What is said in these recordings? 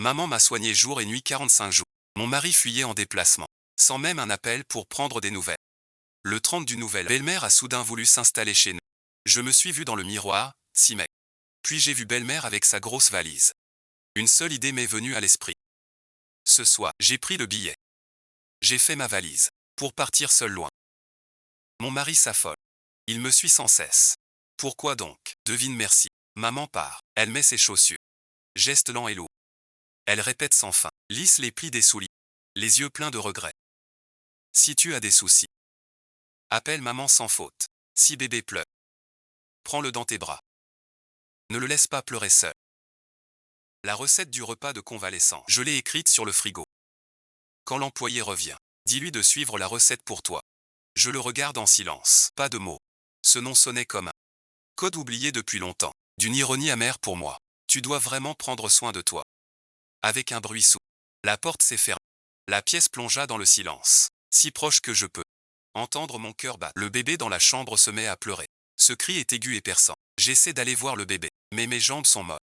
Maman m'a soigné jour et nuit 45 jours. Mon mari fuyait en déplacement, sans même un appel pour prendre des nouvelles. Le 30 du nouvel an, belle-mère a soudain voulu s'installer chez nous. Je me suis vu dans le miroir, 6 mai. Puis j'ai vu belle-mère avec sa grosse valise. Une seule idée m'est venue à l'esprit. Ce soir, j'ai pris le billet. J'ai fait ma valise, pour partir seul loin. Mon mari s'affole. Il me suit sans cesse. Pourquoi donc? Devine merci. Maman part. Elle met ses chaussures. Geste lent et lourd. Elle répète sans fin. Lisse les plis des souliers. Les yeux pleins de regrets. Si tu as des soucis, appelle maman sans faute. Si bébé pleure, prends-le dans tes bras. Ne le laisse pas pleurer seul. La recette du repas de convalescence, je l'ai écrite sur le frigo. Quand l'employé revient, dis-lui de suivre la recette pour toi. Je le regarde en silence. Pas de mots. Ce nom sonnait comme un code oublié depuis longtemps. D'une ironie amère pour moi. Tu dois vraiment prendre soin de toi. Avec un bruit sourd, la porte s'est fermée. La pièce plongea dans le silence. Si proche que je peux entendre mon cœur battre. Le bébé dans la chambre se met à pleurer. Ce cri est aigu et perçant. J'essaie d'aller voir le bébé, mais mes jambes sont molles.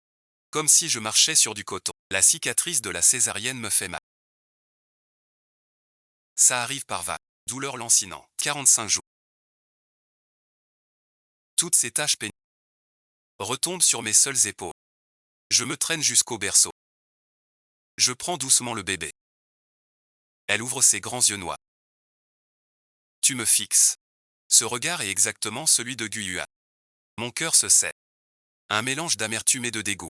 Comme si je marchais sur du coton. La cicatrice de la césarienne me fait mal. Ça arrive par vagues. Douleur lancinante. 45 jours. Toutes ces tâches pénibles retombent sur mes seules épaules. Je me traîne jusqu'au berceau. Je prends doucement le bébé. Elle ouvre ses grands yeux noirs. Tu me fixes. Ce regard est exactement celui de Guyuan. Mon cœur se serre. Un mélange d'amertume et de dégoût.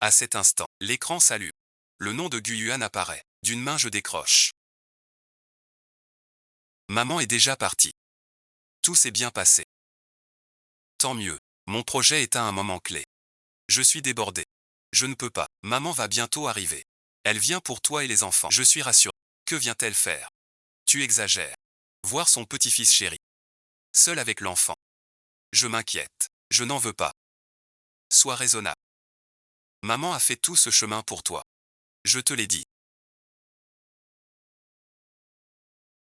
À cet instant, l'écran s'allume. Le nom de Guyuan apparaît. D'une main je décroche. Maman est déjà partie. Tout s'est bien passé. Tant mieux. Mon projet est à un moment clé. Je suis débordé. Je ne peux pas. Maman va bientôt arriver. Elle vient pour toi et les enfants. Je suis rassuré. Que vient-elle faire? Tu exagères. Voir son petit-fils chéri. Seul avec l'enfant. Je m'inquiète. Je n'en veux pas. Sois raisonnable. Maman a fait tout ce chemin pour toi. Je te l'ai dit.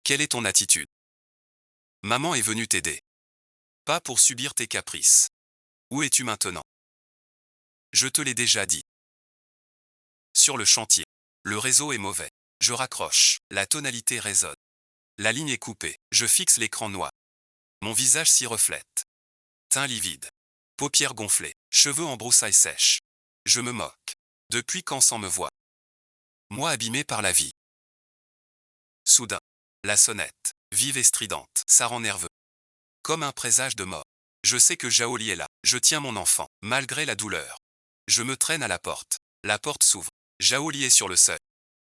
Quelle est ton attitude? Maman est venue t'aider. Pas pour subir tes caprices. Où es-tu maintenant? Je te l'ai déjà dit. Sur le chantier. Le réseau est mauvais. Je raccroche. La tonalité résonne. La ligne est coupée. Je fixe l'écran noir. Mon visage s'y reflète. Teint livide. Paupières gonflées. Cheveux en broussailles sèches. Je me moque. Depuis quand sans me voir? Moi abîmé par la vie. Soudain. La sonnette. Vive et stridente. Ça rend nerveux. Comme un présage de mort. Je sais que Jaoli est là. Je tiens mon enfant, malgré la douleur. Je me traîne à la porte. La porte s'ouvre. Jaoli est sur le seuil.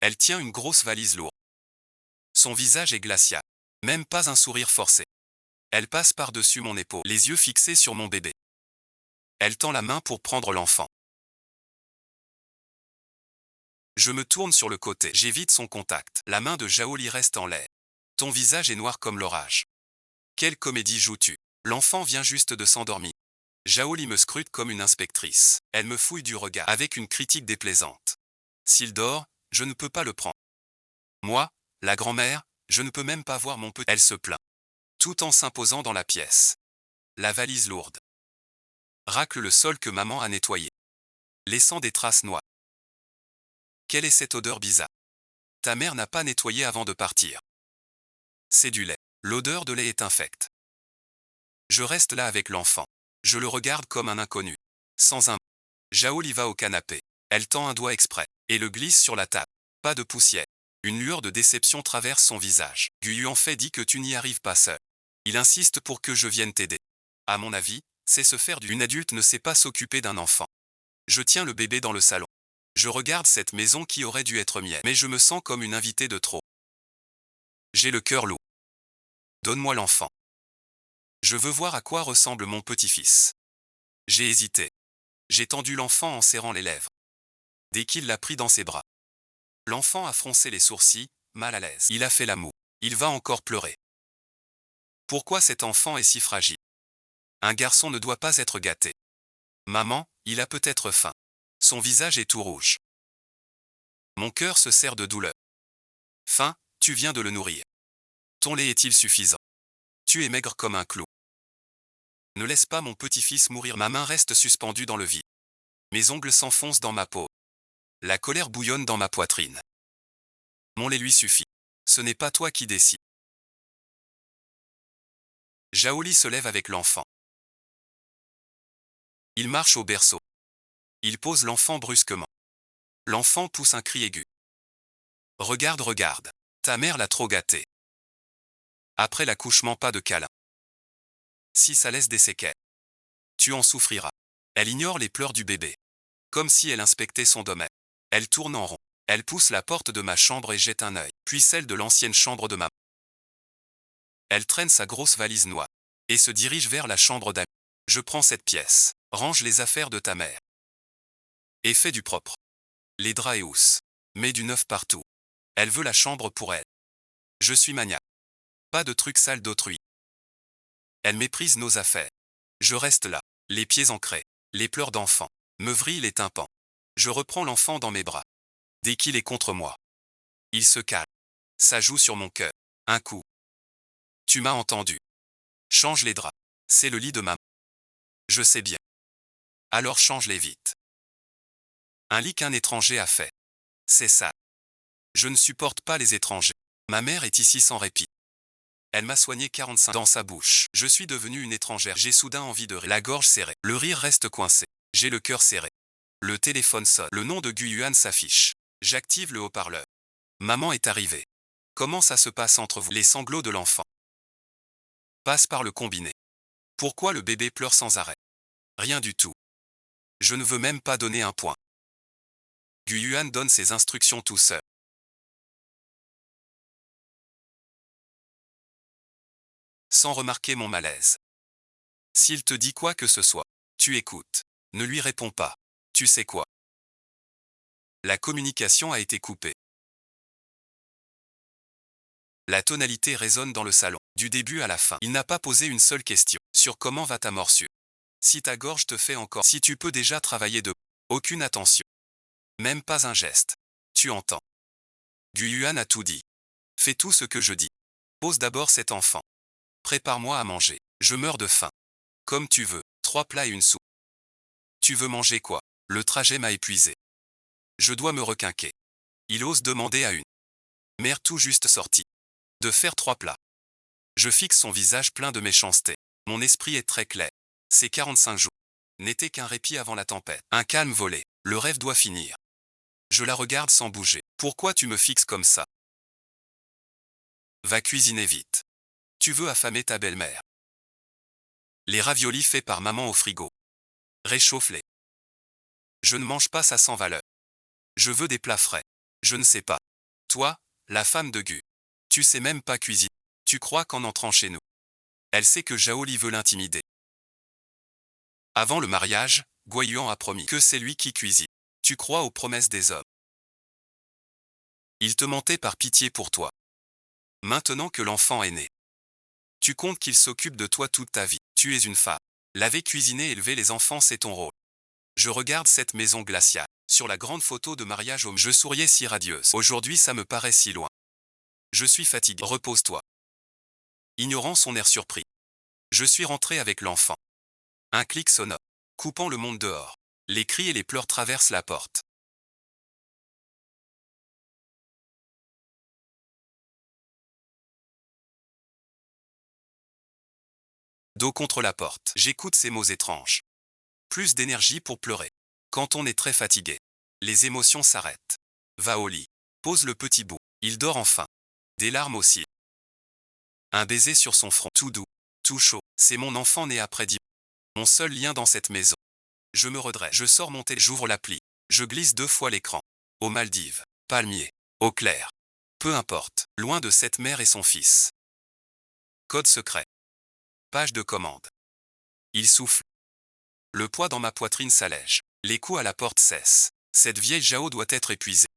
Elle tient une grosse valise lourde. Son visage est glacial. Même pas un sourire forcé. Elle passe par-dessus mon épaule, les yeux fixés sur mon bébé. Elle tend la main pour prendre l'enfant. Je me tourne sur le côté. J'évite son contact. La main de Jaoli reste en l'air. Ton visage est noir comme l'orage. Quelle comédie joues-tu? L'enfant vient juste de s'endormir. Jaoli me scrute comme une inspectrice. Elle me fouille du regard avec une critique déplaisante. S'il dort, je ne peux pas le prendre. Moi, la grand-mère, je ne peux même pas voir mon petit. Elle se plaint. Tout en s'imposant dans la pièce. La valise lourde racle le sol que maman a nettoyé, laissant des traces noires. Quelle est cette odeur bizarre? Ta mère n'a pas nettoyé avant de partir. C'est du lait. L'odeur de lait est infecte. Je reste là avec l'enfant. Je le regarde comme un inconnu. Sans un mot. Jaoli va au canapé. Elle tend un doigt exprès et le glisse sur la table. Pas de poussière. Une lueur de déception traverse son visage. Guyuan fait dit que tu n'y arrives pas seul. Il insiste pour que je vienne t'aider. À mon avis, c'est se faire du. Une adulte ne sait pas s'occuper d'un enfant. Je tiens le bébé dans le salon. Je regarde cette maison qui aurait dû être mienne, mais je me sens comme une invitée de trop. J'ai le cœur lourd. Donne-moi l'enfant. Je veux voir à quoi ressemble mon petit-fils. J'ai hésité. J'ai tendu l'enfant en serrant les lèvres. Dès qu'il l'a pris dans ses bras, l'enfant a froncé les sourcils, mal à l'aise. Il a fait la moue. Il va encore pleurer. Pourquoi cet enfant est si fragile? Un garçon ne doit pas être gâté. Maman, il a peut-être faim. Son visage est tout rouge. Mon cœur se serre de douleur. Faim, tu viens de le nourrir. Ton lait est-il suffisant? Tu es maigre comme un clou. Ne laisse pas mon petit-fils mourir. Ma main reste suspendue dans le vide. Mes ongles s'enfoncent dans ma peau. La colère bouillonne dans ma poitrine. Mon lait lui suffit. Ce n'est pas toi qui décides. Zhao se lève avec l'enfant. Il marche au berceau. Il pose l'enfant brusquement. L'enfant pousse un cri aigu. Regarde, regarde. Ta mère l'a trop gâté. Après l'accouchement, pas de câlin. Si ça laisse des séquelles, tu en souffriras. Elle ignore les pleurs du bébé. Comme si elle inspectait son domaine. Elle tourne en rond. Elle pousse la porte de ma chambre et jette un œil, puis celle de l'ancienne chambre de maman. Elle traîne sa grosse valise noire et se dirige vers la chambre d'Ami. Je prends cette pièce. Range les affaires de ta mère. Et fais du propre. Les draps et housses. Mets du neuf partout. Elle veut la chambre pour elle. Je suis maniaque. Pas de trucs sales d'autrui. Elle méprise nos affaires. Je reste là, les pieds ancrés. Les pleurs d'enfant me vrillent les tympans. Je reprends l'enfant dans mes bras. Dès qu'il est contre moi, il se calme. Ça joue sur mon cœur. Un coup. Tu m'as entendu. Change les draps. C'est le lit de maman. Je sais bien. Alors change-les vite. Un lit qu'un étranger a fait. C'est ça. Je ne supporte pas les étrangers. Ma mère est ici sans répit. Elle m'a soigné 45 dans sa bouche. Je suis devenue une étrangère. J'ai soudain envie de rire. La gorge serrée. Le rire reste coincé. J'ai le cœur serré. Le téléphone sonne. Le nom de Guyuan s'affiche. J'active le haut-parleur. Maman est arrivée. Comment ça se passe entre vous? Les sanglots de l'enfant passent par le combiné. Pourquoi le bébé pleure sans arrêt? Rien du tout. Je ne veux même pas donner un point. Guyuan donne ses instructions tout seul. Sans remarquer mon malaise. S'il te dit quoi que ce soit, tu écoutes. Ne lui réponds pas. Tu sais quoi? La communication a été coupée. La tonalité résonne dans le salon, du début à la fin. Il n'a pas posé une seule question sur comment va ta morsure. Si ta gorge te fait encore, si tu peux déjà travailler de... Aucune attention. Même pas un geste. Tu entends. Guyuan a tout dit. Fais tout ce que je dis. Pose d'abord cet enfant. Prépare-moi à manger. Je meurs de faim. Comme tu veux, 3 plats et une soupe. Tu veux manger quoi? Le trajet m'a épuisé. Je dois me requinquer. Il ose demander à une mère tout juste sortie de faire 3 plats. Je fixe son visage plein de méchanceté. Mon esprit est très clair. Ces 45 jours n'étaient qu'un répit avant la tempête. Un calme volé. Le rêve doit finir. Je la regarde sans bouger. Pourquoi tu me fixes comme ça? Va cuisiner vite. Tu veux affamer ta belle-mère. Les raviolis faits par maman au frigo. Réchauffe-les. Je ne mange pas ça sans valeur. Je veux des plats frais. Je ne sais pas. Toi, la femme de Gu. Tu sais même pas cuisiner. Tu crois qu'en entrant chez nous, elle sait que Zhao veut l'intimider. Avant le mariage, Guoyuan a promis que c'est lui qui cuisine. Tu crois aux promesses des hommes. Il te mentait par pitié pour toi. Maintenant que l'enfant est né, tu comptes qu'il s'occupe de toi toute ta vie. Tu es une femme. Laver, cuisiner, élever les enfants, c'est ton rôle. Je regarde cette maison glaciale. Sur la grande photo de mariage, je souriais si radieuse. Aujourd'hui, ça me paraît si loin. Je suis fatigué. Repose-toi. Ignorant son air surpris. Je suis rentré avec l'enfant. Un clic sonore. Coupant le monde dehors. Les cris et les pleurs traversent la porte. Dos contre la porte. J'écoute ces mots étranges. Plus d'énergie pour pleurer. Quand on est très fatigué, les émotions s'arrêtent. Va au lit. Pose le petit bout. Il dort enfin. Des larmes aussi. Un baiser sur son front. Tout doux. Tout chaud. C'est mon enfant né après 10 mois. Mon seul lien dans cette maison. Je me redresse. Je sors mon tel. J'ouvre l'appli. Je glisse 2 fois l'écran. Aux Maldives. Palmier. Eau claire. Peu importe. Loin de cette mère et son fils. Code secret. Page de commande. Il souffle. Le poids dans ma poitrine s'allège. Les coups à la porte cessent. Cette vieille Zhao doit être épuisée.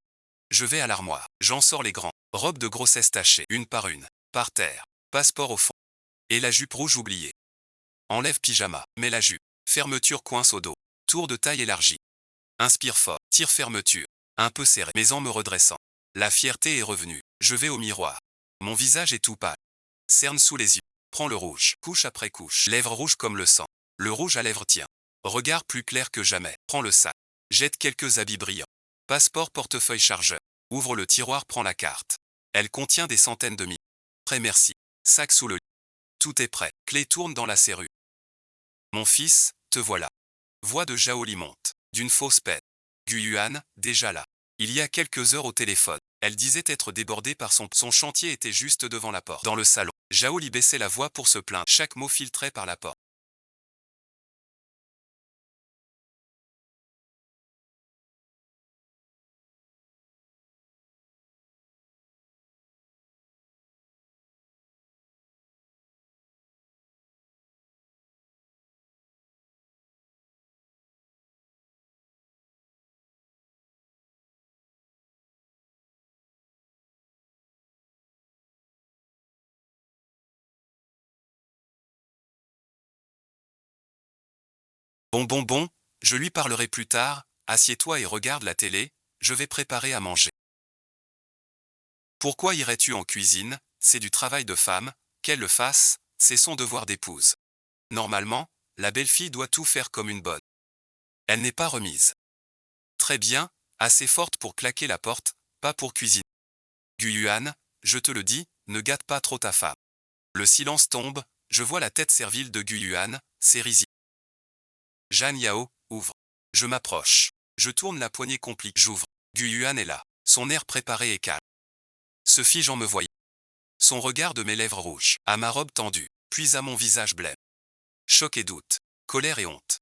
Je vais à l'armoire. J'en sors les grands. Robes de grossesse tachées, une par une. Par terre. Passeport au fond. Et la jupe rouge oubliée. Enlève pyjama. Mets la jupe. Fermeture coince au dos. Tour de taille élargie. Inspire fort. Tire fermeture. Un peu serré. Mais en me redressant. La fierté est revenue. Je vais au miroir. Mon visage est tout pâle. Cerne sous les yeux. Prends le rouge. Couche après couche. Lèvres rouges comme le sang. Le rouge à lèvres tient. Regard plus clair que jamais. Prends le sac. Jette quelques habits brillants. Passeport, portefeuille, chargeur. Ouvre le tiroir, prends la carte. Elle contient des centaines de milliers. Prêt, merci. Sac sous le lit. Tout est prêt. Clé tourne dans la serrure. Mon fils, te voilà. Voix de Zhao Li monte. D'une fausse peine. Gu Yuan, déjà là. Il y a quelques heures au téléphone. Elle disait être débordée par son chantier était juste devant la porte. Dans le salon, Zhao Li baissait la voix pour se plaindre. Chaque mot filtrait par la porte. Bon, je lui parlerai plus tard, assieds-toi et regarde la télé, je vais préparer à manger. Pourquoi irais-tu en cuisine? C'est du travail de femme, qu'elle le fasse, c'est son devoir d'épouse. Normalement, la belle-fille doit tout faire comme une bonne. Elle n'est pas remise. Très bien, assez forte pour claquer la porte, pas pour cuisiner. Gu Yuan, je te le dis, ne gâte pas trop ta femme. Le silence tombe, je vois la tête servile de Gu Yuan, c'est risible. Jeanne Yao, ouvre. Je m'approche. Je tourne la poignée compliquée. J'ouvre. Gu Yuan est là. Son air préparé et calme. Se fige en me voyant. Son regard de mes lèvres rouges, à ma robe tendue, puis à mon visage blême. Choc et doute. Colère et honte.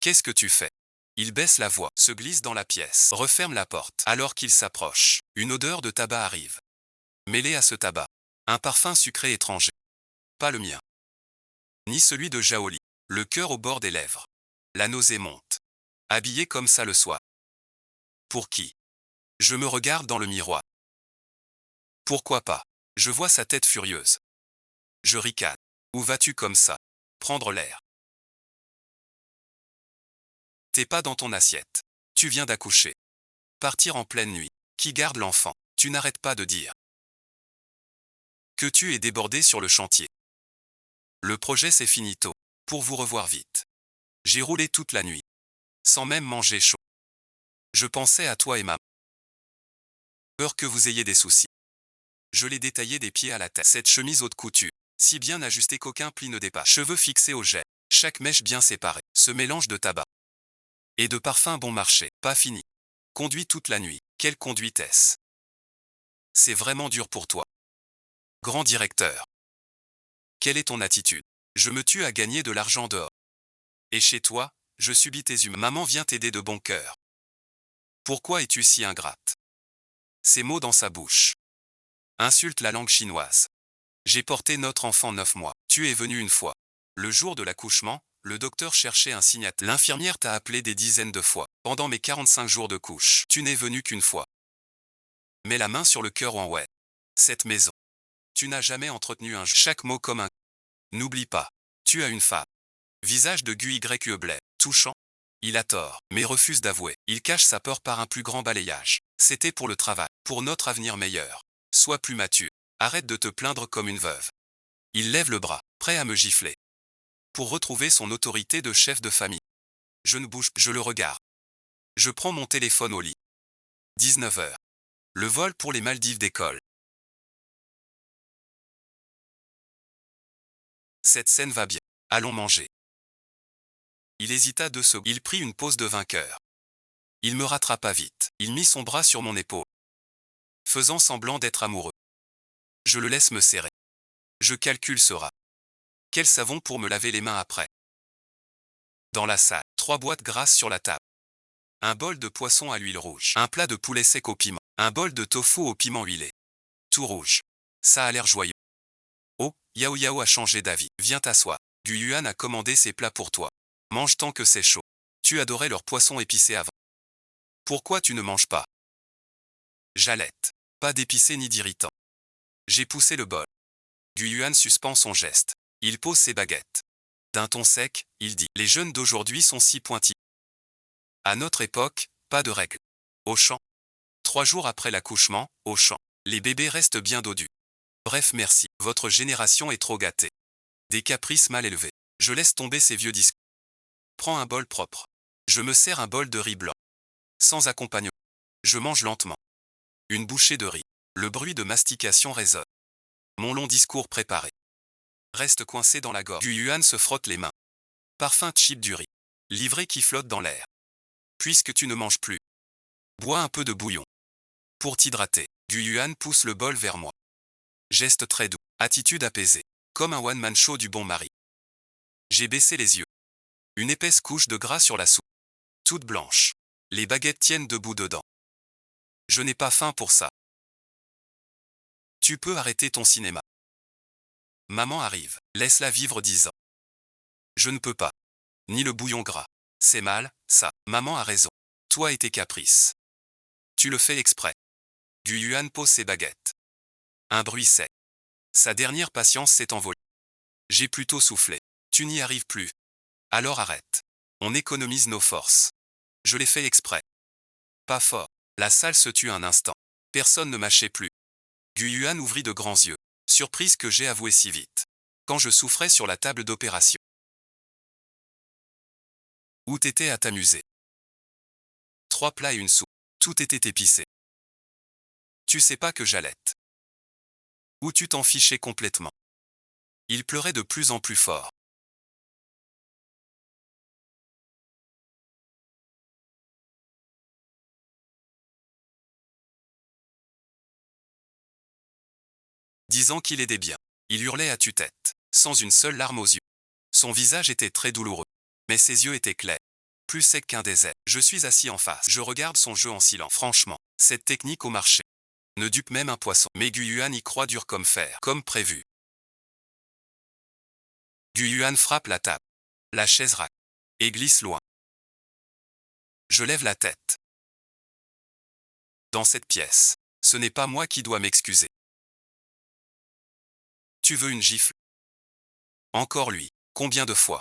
Qu'est-ce que tu fais? Il baisse la voix, se glisse dans la pièce, referme la porte. Alors qu'il s'approche, une odeur de tabac arrive. Mêlée à ce tabac, un parfum sucré étranger. Pas le mien. Ni celui de Zhao Li. Le cœur au bord des lèvres. La nausée monte. Habillé comme ça le soir. Pour qui? Je me regarde dans le miroir. Pourquoi pas? Je vois sa tête furieuse. Je ricane. Où vas-tu comme ça? Prendre l'air. T'es pas dans ton assiette. Tu viens d'accoucher. Partir en pleine nuit. Qui garde l'enfant? Tu n'arrêtes pas de dire que tu es débordé sur le chantier. Le projet c'est finito. Pour vous revoir vite. J'ai roulé toute la nuit. Sans même manger chaud. Je pensais à toi et maman. Peur que vous ayez des soucis. Je l'ai détaillé des pieds à la tête. Cette chemise haute couture, si bien ajustée qu'aucun pli ne dépasse. Cheveux fixés au jet. Chaque mèche bien séparée. Ce mélange de tabac et de parfum bon marché. Pas fini. Conduit toute la nuit. Quelle conduite est-ce? C'est vraiment dur pour toi. Grand directeur. Quelle est ton attitude? Je me tue à gagner de l'argent dehors. Et chez toi, je subis tes humains. Maman vient t'aider de bon cœur. Pourquoi es-tu si ingrate? Ces mots dans sa bouche. Insulte la langue chinoise. J'ai porté notre enfant 9 mois. Tu es venu une fois. Le jour de l'accouchement, le docteur cherchait un signataire. L'infirmière t'a appelé des dizaines de fois. Pendant mes 45 jours de couche, tu n'es venu qu'une fois. Mets la main sur le cœur en ouais. Cette maison. Tu n'as jamais entretenu chaque mot comme un. N'oublie pas. Tu as une femme. Visage de Gu Y blême. Touchant. Il a tort, mais refuse d'avouer. Il cache sa peur par un plus grand balayage. C'était pour le travail, pour notre avenir meilleur. Sois plus mature. Arrête de te plaindre comme une veuve. Il lève le bras, prêt à me gifler. Pour retrouver son autorité de chef de famille. Je ne bouge, je le regarde. Je prends mon téléphone au lit. 19 heures. Le vol pour les Maldives décolle. Cette scène va bien. Allons manger. Il hésita 2 secondes. Il prit une pose de vainqueur. Il me rattrapa vite. Il mit son bras sur mon épaule. Faisant semblant d'être amoureux. Je le laisse me serrer. Je calcule ce rat. Quel savon pour me laver les mains après. Dans la salle, 3 boîtes grasses sur la table. Un bol de poisson à l'huile rouge. Un plat de poulet sec au piment. Un bol de tofu au piment huilé. Tout rouge. Ça a l'air joyeux. Oh, Yao Yao a changé d'avis. Viens t'asseoir. Gu Yuan a commandé ses plats pour toi. Mange tant que c'est chaud. Tu adorais leur poisson épicé avant. Pourquoi tu ne manges pas? Jalette. Pas d'épicé ni d'irritant. J'ai poussé le bol. Gu Yuan suspend son geste. Il pose ses baguettes. D'un ton sec, il dit « Les jeunes d'aujourd'hui sont si pointillés. À notre époque, pas de règles. Au champ. 3 jours après l'accouchement, au champ. Les bébés restent bien dodus. Bref merci, votre génération est trop gâtée. Des caprices mal élevés. Je laisse tomber ces vieux discours. Prends un bol propre. Je me sers un bol de riz blanc. Sans accompagnement. Je mange lentement. Une bouchée de riz. Le bruit de mastication résonne. Mon long discours préparé reste coincé dans la gorge. Guyuan se frotte les mains. Parfum cheap du riz. Livré qui flotte dans l'air. Puisque tu ne manges plus, bois un peu de bouillon. Pour t'hydrater, Guyuan pousse le bol vers moi. Geste très doux, attitude apaisée, comme un one-man show du bon mari. J'ai baissé les yeux. Une épaisse couche de gras sur la soupe. Toute blanche. Les baguettes tiennent debout dedans. Je n'ai pas faim pour ça. Tu peux arrêter ton cinéma. Maman arrive, laisse-la vivre 10 ans. Je ne peux pas. Ni le bouillon gras. C'est mal, ça. Maman a raison. Toi et tes caprices. Tu le fais exprès. Guyuan pose ses baguettes. Un bruit sec. Sa dernière patience s'est envolée. J'ai plutôt soufflé. Tu n'y arrives plus. Alors arrête. On économise nos forces. Je l'ai fait exprès. Pas fort. La salle se tut un instant. Personne ne mâchait plus. Guyuan ouvrit de grands yeux, surprise que j'ai avoué si vite. Quand je souffrais sur la table d'opération. Où t'étais à t'amuser. 3 plats et une soupe. Tout était épicé. Tu sais pas que j'allaite. Ou tu t'en fichais complètement. Il pleurait de plus en plus fort. Disant qu'il aidait bien. Il hurlait à tue-tête, sans une seule larme aux yeux. Son visage était très douloureux. Mais ses yeux étaient clairs. Plus secs qu'un désert. Je suis assis en face. Je regarde son jeu en silence. Franchement, cette technique au marché ne dupe même un poisson. Mais Guyuan y croit dur comme fer, comme prévu. Guyuan frappe la table. La chaise racle. Et glisse loin. Je lève la tête. Dans cette pièce, ce n'est pas moi qui dois m'excuser. Tu veux une gifle? Encore lui. Combien de fois?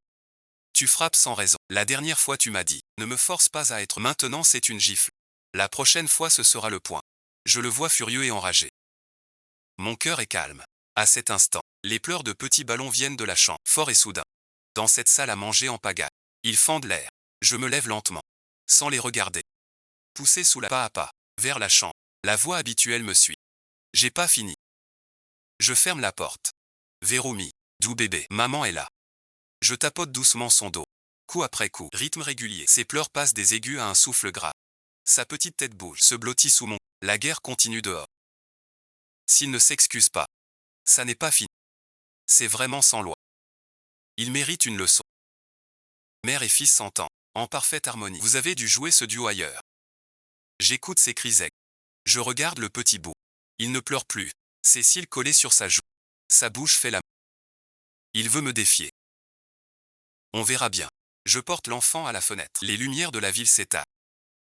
Tu frappes sans raison. La dernière fois tu m'as dit, ne me force pas à être. Maintenant c'est une gifle. La prochaine fois ce sera le point. Je le vois furieux et enragé. Mon cœur est calme. À cet instant, les pleurs de petits ballons viennent de la chambre, fort et soudain. Dans cette salle à manger en pagaille. Ils fendent l'air. Je me lève lentement. Sans les regarder. Poussé sous la pas à pas. Vers la chambre. La voix habituelle me suit. J'ai pas fini. Je ferme la porte. Verrou mis. Doux bébé. Maman est là. Je tapote doucement son dos. Coup après coup. Rythme régulier. Ses pleurs passent des aigus à un souffle grave. Sa petite tête bouge. Se blottit sous mon. La guerre continue dehors. S'il ne s'excuse pas. Ça n'est pas fini. C'est vraiment sans loi. Il mérite une leçon. Mère et fils s'entendent. En parfaite harmonie. Vous avez dû jouer ce duo ailleurs. J'écoute ses cris aigus. Je regarde le petit bout. Il ne pleure plus. Ses cils collés sur sa joue. Sa bouche fait la. Il veut me défier. On verra bien. Je porte l'enfant à la fenêtre. Les lumières de la ville s'éteignent.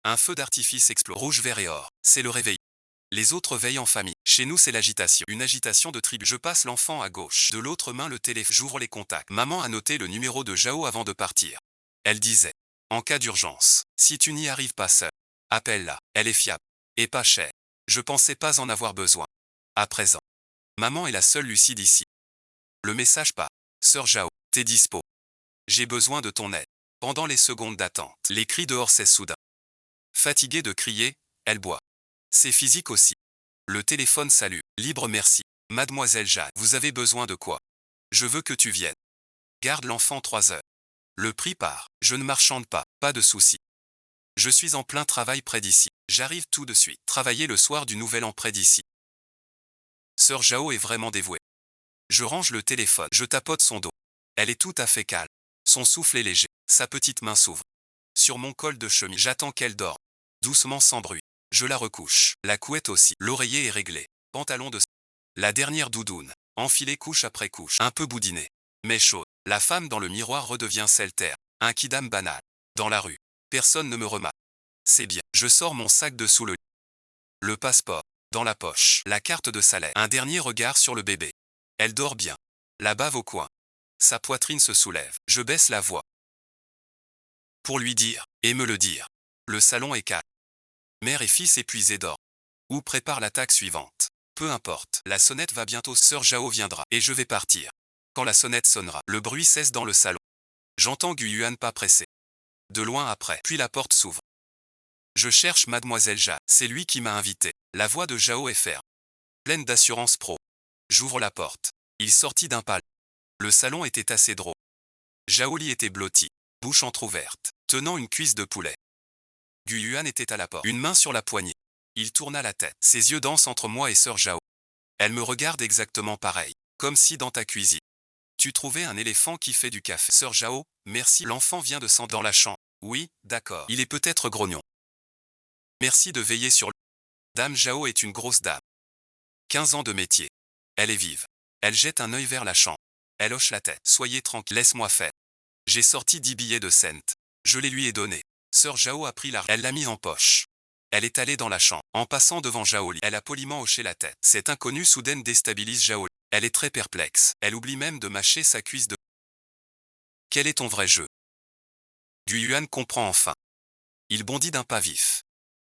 Un feu d'artifice explose. Rouge, vert et or. C'est le réveil. Les autres veillent en famille. Chez nous, c'est l'agitation. Une agitation de tribu. Je passe l'enfant à gauche. De l'autre main, le téléphone. J'ouvre les contacts. Maman a noté le numéro de Jao avant de partir. Elle disait. En cas d'urgence, si tu n'y arrives pas seul, appelle-la. Elle est fiable. Et pas chère. Je pensais pas en avoir besoin. À présent. Maman est la seule lucide ici. Le message pas. Sœur Jao, t'es dispo. J'ai besoin de ton aide. Pendant les secondes d'attente, les cris dehors cessent soudain. Fatiguée de crier, elle boit. C'est physique aussi. Le téléphone salue. Libre merci. Mademoiselle Jeanne, vous avez besoin de quoi? Je veux que tu viennes. Garde l'enfant 3 heures. Le prix part. Je ne marchande pas. Pas de souci. Je suis en plein travail près d'ici. J'arrive tout de suite. Travailler le soir du nouvel an près d'ici. Sœur Jao est vraiment dévouée. Je range le téléphone. Je tapote son dos. Elle est tout à fait calme. Son souffle est léger. Sa petite main s'ouvre. Sur mon col de chemise, j'attends qu'elle dorme. Doucement sans bruit. Je la recouche. La couette aussi. L'oreiller est réglé. Pantalon de. La dernière doudoune. Enfilée couche après couche. Un peu boudinée. Mais chaude. La femme dans le miroir redevient celle terre. Un kidam banal. Dans la rue. Personne ne me remarque. C'est bien. Je sors mon sac de sous le lit. Le passeport. Dans la poche. La carte de salaire. Un dernier regard sur le bébé. Elle dort bien. La bave au coin. Sa poitrine se soulève. Je baisse la voix. Pour lui dire, et me le dire. Le salon est calme. Mère et fils épuisés dorment. Ou prépare l'attaque suivante. Peu importe, la sonnette va bientôt. Sœur Jao viendra, et je vais partir. Quand la sonnette sonnera, le bruit cesse dans le salon. J'entends Guyuan pas pressé. De loin après, puis la porte s'ouvre. Je cherche Mademoiselle Ja. C'est lui qui m'a invité. La voix de Zhao est ferme, pleine d'assurance pro. J'ouvre la porte. Il sortit d'un pas. Le salon était assez drôle. Zhao Li était blotti, bouche entr'ouverte, tenant une cuisse de poulet. Gu Yuan était à la porte, une main sur la poignée. Il tourna la tête. Ses yeux dansent entre moi et sœur Zhao. Elle me regarde exactement pareil, comme si dans ta cuisine. Tu trouvais un éléphant qui fait du café. Sœur Zhao, merci. L'enfant vient de s'en dans la chambre. Oui, d'accord. Il est peut-être grognon. Merci de veiller sur lui. Dame Zhao est une grosse dame. 15 ans de métier. Elle est vive. Elle jette un œil vers la chambre. Elle hoche la tête. Soyez tranquille, laisse-moi faire. J'ai sorti 10 billets de cent. Je les lui ai donnés. Sœur Zhao a pris l'argent. Elle l'a mis en poche. Elle est allée dans la chambre. En passant devant Zhao Li, elle a poliment hoché la tête. Cette inconnue soudaine déstabilise Zhao Li. Elle est très perplexe. Elle oublie même de mâcher sa cuisse de... Quel est ton vrai jeu? Gu Yuan comprend enfin. Il bondit d'un pas vif.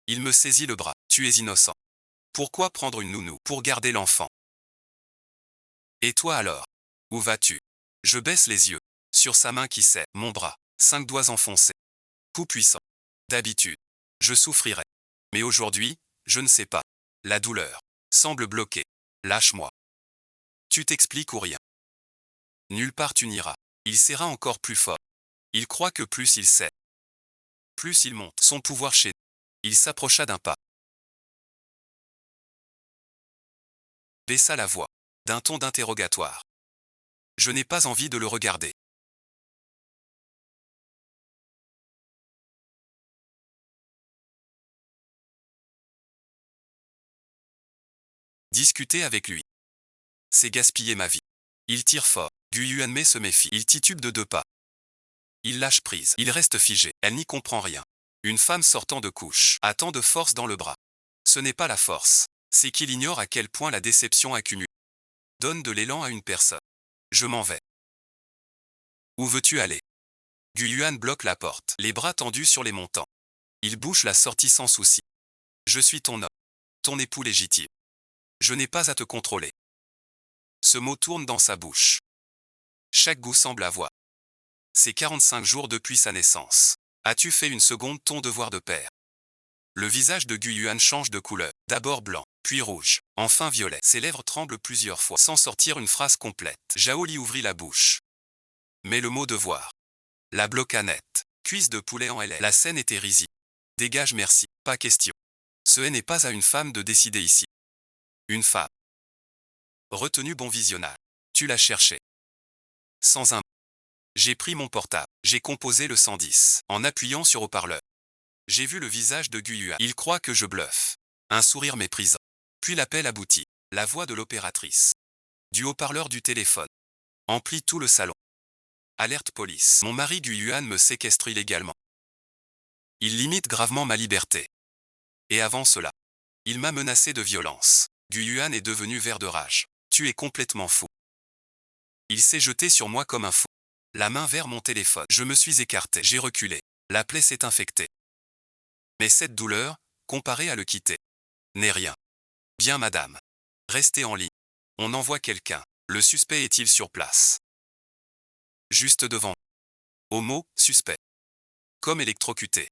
Il me saisit le bras. Tu es innocent. Pourquoi prendre une nounou pour garder l'enfant? Et toi alors? Où vas-tu? Je baisse les yeux. Sur sa main qui serre mon bras. 5 doigts enfoncés. Coup puissant. D'habitude, je souffrirais. Mais aujourd'hui, je ne sais pas. La douleur semble bloquée. Lâche-moi. Tu t'expliques ou rien? Nulle part tu n'iras. Il serra encore plus fort. Il croit que plus il sait, plus il monte son pouvoir chez nous. Il s'approcha d'un pas. Baissa la voix, d'un ton d'interrogatoire. Je n'ai pas envie de le regarder. Discuter avec lui, c'est gaspiller ma vie. Il tire fort. Gu Yuanmei se méfie. Il titube de 2 pas. Il lâche prise. Il reste figé. Elle n'y comprend rien. Une femme sortant de couche a tant de force dans le bras. Ce n'est pas la force. C'est qu'il ignore à quel point la déception accumule donne de l'élan à une personne. Je m'en vais. Où veux-tu aller? Gu Yuan bloque la porte, les bras tendus sur les montants. Il bouche la sortie sans souci. Je suis ton homme, ton époux légitime. Je n'ai pas à te contrôler. Ce mot tourne dans sa bouche. Chaque goût semble avoir. C'est 45 jours depuis sa naissance. As-tu fait une seconde ton devoir de père? Le visage de Gu Yuan change de couleur, d'abord blanc, puis rouge, enfin violet. Ses lèvres tremblent plusieurs fois sans sortir une phrase complète. Zhao Li ouvrit la bouche. Mais le mot devoir la bloqua net. Cuisse de poulet en LL. La scène était risible. Dégage merci, pas question. Ce n'est pas à une femme de décider ici. Une femme. Retenu bon visionnage. Tu l'as cherché. Sans un mot. J'ai pris mon portable. J'ai composé le 110 en appuyant sur haut-parleur. J'ai vu le visage de Gu Yuan. Il croit que je bluffe. Un sourire méprisant. Puis l'appel aboutit. La voix de l'opératrice. Du haut-parleur du téléphone. Emplit tout le salon. Alerte police. Mon mari Gu Yuan me séquestre illégalement. Il limite gravement ma liberté. Et avant cela, il m'a menacé de violence. Gu Yuan est devenu vert de rage. Tu es complètement fou. Il s'est jeté sur moi comme un fou. La main vers mon téléphone. Je me suis écarté. J'ai reculé. La plaie s'est infectée. Mais cette douleur, comparée à le quitter, n'est rien. Bien madame. Restez en ligne. On envoie quelqu'un. Le suspect est-il sur place? Juste devant. Au mot, suspect. Comme électrocuté.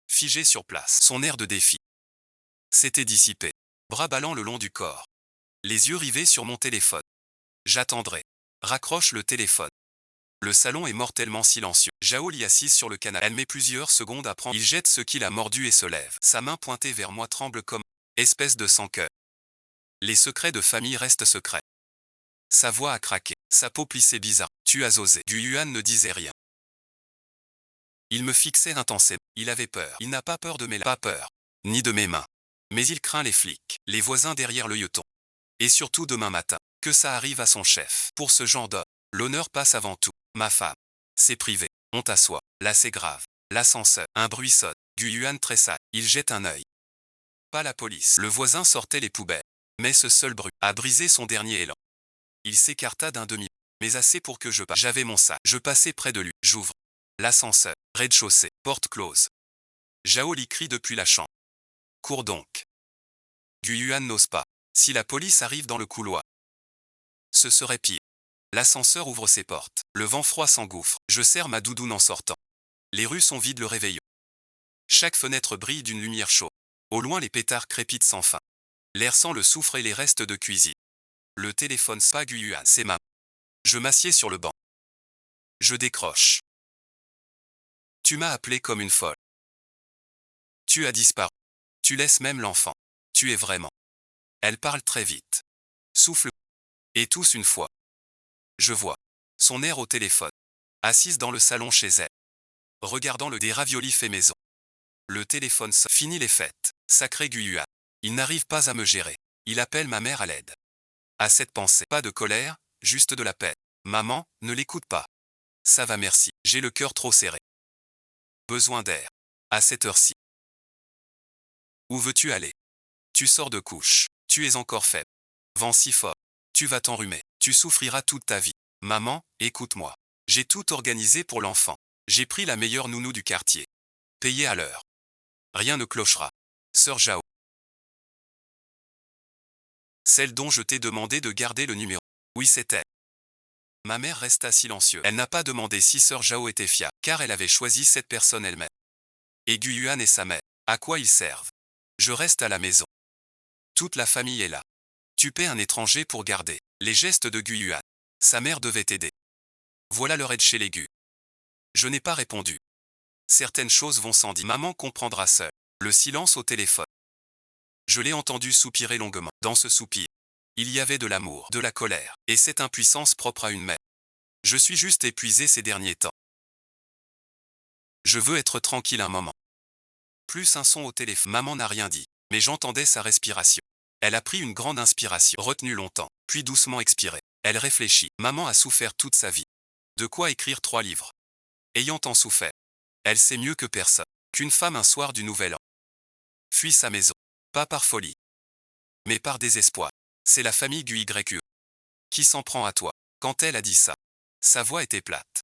Figé sur place. Son air de défi s'était dissipé. Bras ballants le long du corps. Les yeux rivés sur mon téléphone. J'attendrai. Raccroche le téléphone. Le salon est mortellement silencieux. Zhao Li assise sur le canapé. Elle met plusieurs secondes à prendre. Il jette ce qu'il a mordu et se lève. Sa main pointée vers moi tremble comme espèce de sans-cœur. Les secrets de famille restent secrets. Sa voix a craqué. Sa peau plissée bizarre. Tu as osé. Gu Yuan ne disait rien. Il me fixait intensément. Il avait peur. Il n'a pas peur de mes pas peur. Ni de mes mains. Mais il craint les flics. Les voisins derrière le yeuton. Et surtout demain matin. Que ça arrive à son chef. Pour ce genre d'homme, l'honneur passe avant tout. Ma femme. C'est privé. On t'assoit. Là c'est grave. L'ascenseur. Un bruit sonne. Gu Yuan tressaille. Il jette un œil. Pas la police. Le voisin sortait les poubelles. Mais ce seul bruit a brisé son dernier élan. Il s'écarta d'un demi. Mais assez pour que je passe. J'avais mon sac. Je passais près de lui. J'ouvre. L'ascenseur. Rez-de-chaussée. Porte close. Zhao Li crie depuis la chambre. Cours donc. Gu Yuan n'ose pas. Si la police arrive dans le couloir, ce serait pire. L'ascenseur ouvre ses portes. Le vent froid s'engouffre. Je serre ma doudoune en sortant. Les rues sont vides le réveillon. Chaque fenêtre brille d'une lumière chaude. Au loin, les pétards crépitent sans fin. L'air sent le soufre et les restes de cuisine. Le téléphone sonne. Guyuan, c'est maman. Je m'assieds sur le banc. Je décroche. Tu m'as appelé comme une folle. Tu as disparu. Tu laisses même l'enfant. Tu es vraiment. Elle parle très vite. Souffle. Et tous une fois. Je vois. Son air au téléphone. Assise dans le salon chez elle. Regardant des raviolis faits maison. Le téléphone sonne. Fini les fêtes. Sacré Guyuan. Il n'arrive pas à me gérer. Il appelle ma mère à l'aide. À cette pensée, pas de colère, juste de la peine. Maman, ne l'écoute pas. Ça va merci. J'ai le cœur trop serré. Besoin d'air. À cette heure-ci. Où veux-tu aller? Tu sors de couche. Tu es encore faible. Vent si fort. Tu vas t'enrhumer. Tu souffriras toute ta vie. Maman, écoute-moi. J'ai tout organisé pour l'enfant. J'ai pris la meilleure nounou du quartier. Payé à l'heure. Rien ne clochera. Sœur Jao. Celle dont je t'ai demandé de garder le numéro. Oui, c'est elle. Ma mère resta silencieuse. Elle n'a pas demandé si Sœur Jao était fiable, car elle avait choisi cette personne elle-même. Et Guyuan et sa mère. À quoi ils servent? Je reste à la maison. Toute la famille est là. Tu paies un étranger pour garder les gestes de Guyuan. Sa mère devait t'aider. Voilà leur aide chez les Gu. Je n'ai pas répondu. Certaines choses vont sans dire. Maman comprendra seule. Le silence au téléphone. Je l'ai entendu soupirer longuement. Dans ce soupir, il y avait de l'amour, de la colère, et cette impuissance propre à une mère. Je suis juste épuisé ces derniers temps. Je veux être tranquille un moment. Plus un son au téléphone. Maman n'a rien dit, mais j'entendais sa respiration. Elle a pris une grande inspiration, retenue longtemps, puis doucement expiré. Elle réfléchit. Maman a souffert toute sa vie. De quoi écrire 3 livres. Ayant tant souffert, elle sait mieux que personne qu'une femme un soir du Nouvel An fuit sa maison. Pas par folie, mais par désespoir. C'est la famille Guy qui s'en prend à toi. Quand elle a dit ça, sa voix était plate.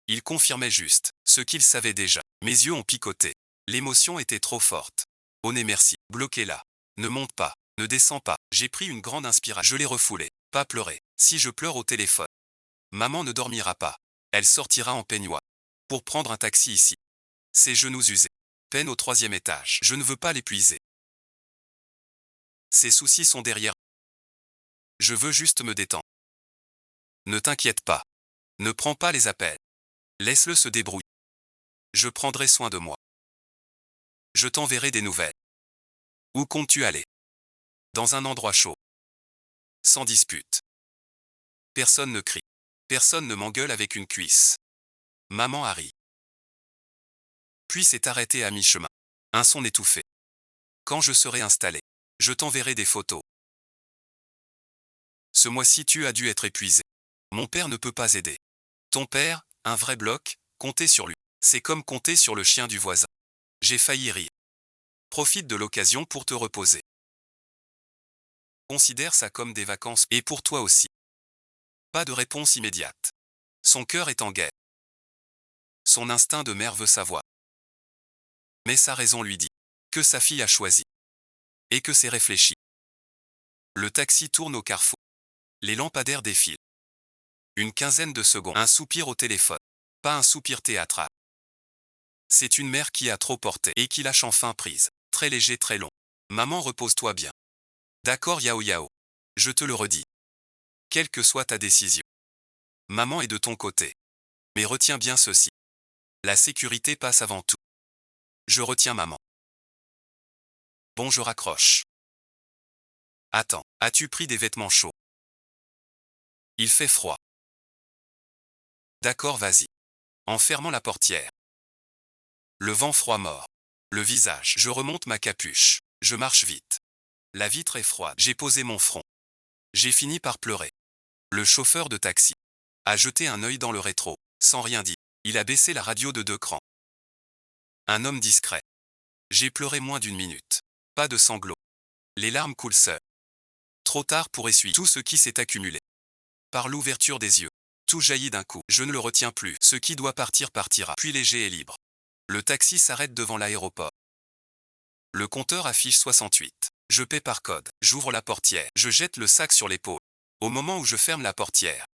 Il confirmait juste ce qu'il savait déjà. Mes yeux ont picoté. L'émotion était trop forte. Oh nez merci. Bloqué là. Ne monte pas. Ne descends pas. J'ai pris une grande inspiration. Je l'ai refoulé. Pas pleurer. Si je pleure au téléphone, maman ne dormira pas. Elle sortira en peignoir. Pour prendre un taxi ici. Ses genoux usés. Peine au 3e étage. Je ne veux pas l'épuiser. Ses soucis sont derrière. Je veux juste me détendre. Ne t'inquiète pas. Ne prends pas les appels. Laisse-le se débrouiller. Je prendrai soin de moi. Je t'enverrai des nouvelles. Où comptes-tu aller? Dans un endroit chaud. Sans dispute. Personne ne crie. Personne ne m'engueule avec une cuisse. Maman a ri. Puis s'est arrêtée à mi-chemin. Un son étouffé. Quand je serai installé, je t'enverrai des photos. Ce mois-ci tu as dû être épuisé. Mon père ne peut pas aider. Ton père, un vrai bloc, comptez sur lui. C'est comme compter sur le chien du voisin. J'ai failli rire. Profite de l'occasion pour te reposer. Considère ça comme des vacances, et pour toi aussi. Pas de réponse immédiate. Son cœur est en guerre. Son instinct de mère veut savoir. Mais sa raison lui dit que sa fille a choisi. Et que c'est réfléchi. Le taxi tourne au carrefour. Les lampadaires défilent. Une quinzaine de secondes. Un soupir au téléphone. Pas un soupir théâtral. C'est une mère qui a trop porté et qui lâche enfin prise. Très léger, très long. Maman, repose-toi bien. D'accord, Yao Yao. Je te le redis. Quelle que soit ta décision. Maman est de ton côté. Mais retiens bien ceci. La sécurité passe avant tout. Je retiens maman. Bon, je raccroche. Attends, as-tu pris des vêtements chauds? Il fait froid. D'accord, vas-y. En fermant la portière. Le vent froid mord. Le visage. Je remonte ma capuche. Je marche vite. La vitre est froide. J'ai posé mon front. J'ai fini par pleurer. Le chauffeur de taxi a jeté un œil dans le rétro, sans rien dire. Il a baissé la radio de 2 crans. Un homme discret. J'ai pleuré moins d'1 minute. Pas de sanglots. Les larmes coulent seules. Trop tard pour essuyer tout ce qui s'est accumulé. Par l'ouverture des yeux, tout jaillit d'un coup. Je ne le retiens plus. Ce qui doit partir partira. Puis léger et libre. Le taxi s'arrête devant l'aéroport. Le compteur affiche 68. Je paie par code. J'ouvre la portière. Je jette le sac sur l'épaule. Au moment où je ferme la portière,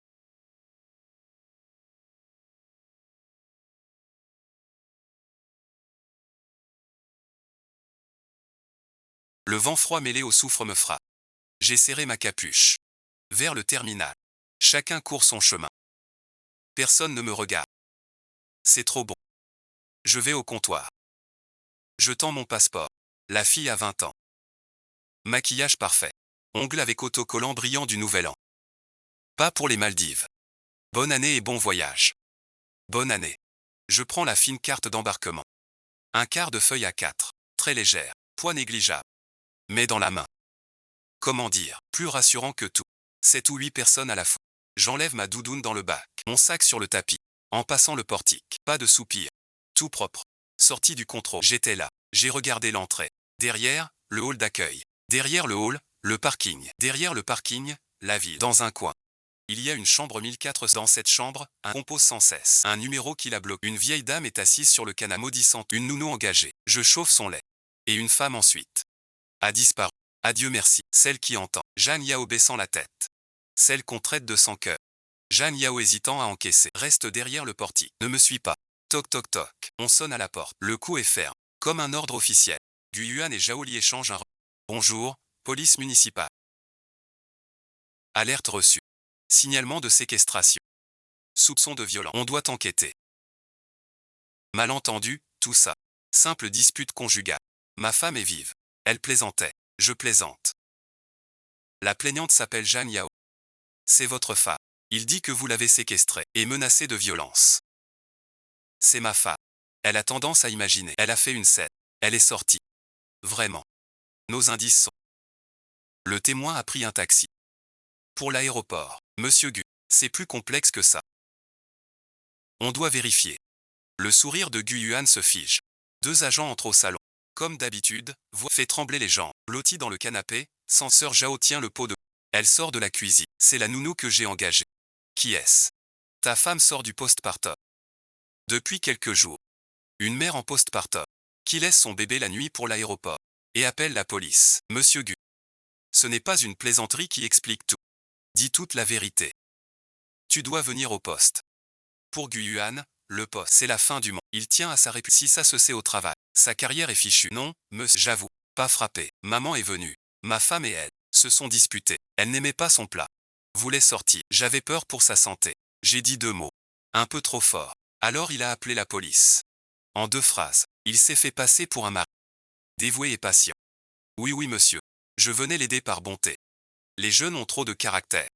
Le vent froid mêlé au soufre me frappe. J'ai serré ma capuche. Vers le terminal. Chacun court son chemin. Personne ne me regarde. C'est trop bon. Je vais au comptoir. Je tends mon passeport. La fille a 20 ans. Maquillage parfait. Ongles avec autocollant brillant du Nouvel An. Pas pour les Maldives. Bonne année et bon voyage. Bonne année. Je prends la fine carte d'embarquement. Un quart de feuille A4. Très légère. Poids négligeable. Mais dans la main. Comment dire, plus rassurant que tout. 7 ou 8 personnes à la fois. J'enlève ma doudoune dans le bac. Mon sac sur le tapis. En passant le portique. Pas de soupir. Tout propre. Sorti du contrôle. J'étais là. J'ai regardé l'entrée. Derrière, le hall d'accueil. Derrière le hall, le parking. Derrière le parking, la ville. Dans un coin. Il y a une chambre 1004. Dans cette chambre, un compose sans cesse. Un numéro qui la bloque. Une vieille dame est assise sur le canapé maudissante. Une nounou engagée. Je chauffe son lait. Et une femme ensuite. A disparu. Adieu merci. Celle qui entend. Jeanne Yao baissant la tête. Celle qu'on traite de sans cœur. Jeanne Yao hésitant à encaisser. Reste derrière le portique. Ne me suis pas. Toc toc toc. On sonne à la porte. Le coup est ferme. Comme un ordre officiel. Guyuan et Zhaoli échangent un bonjour, police municipale. Alerte reçue. Signalement de séquestration. Soupçon de violence. On doit enquêter. Malentendu, tout ça. Simple dispute conjugale. Ma femme est vive. Elle plaisantait. Je plaisante. La plaignante s'appelle Jeanne Yao. C'est votre femme. Il dit que vous l'avez séquestrée et menacée de violence. C'est ma femme. Elle a tendance à imaginer. Elle a fait une scène. Elle est sortie. Vraiment. Nos indices sont. Le témoin a pris un taxi. Pour l'aéroport. Monsieur Gu. C'est plus complexe que ça. On doit vérifier. Le sourire de Guyuan se fige. 2 agents entrent au salon. Comme d'habitude, fait trembler les jambes. Blottie dans le canapé, Sœur Zhao tient le pot de. Elle sort de la cuisine. C'est la nounou que j'ai engagée. Qui est-ce? Ta femme sort du postpartum. Depuis quelques jours. Une mère en postpartum. Qui laisse son bébé la nuit pour l'aéroport. Et appelle la police. Monsieur Gu. Ce n'est pas une plaisanterie qui explique tout. Dis toute la vérité. Tu dois venir au poste. Pour Guyuan, le poste, c'est la fin du monde. Il tient à sa réputation. Si ça se sait au travail, sa carrière est fichue. Non, monsieur, j'avoue, pas frappé. Maman est venue. Ma femme et elle se sont disputées. Elle n'aimait pas son plat. Voulait sortir. J'avais peur pour sa santé. J'ai dit 2 mots. Un peu trop fort. Alors il a appelé la police. En 2 phrases, il s'est fait passer pour un mari. Dévoué et patient. Oui, oui, monsieur. Je venais l'aider par bonté. Les jeunes ont trop de caractère.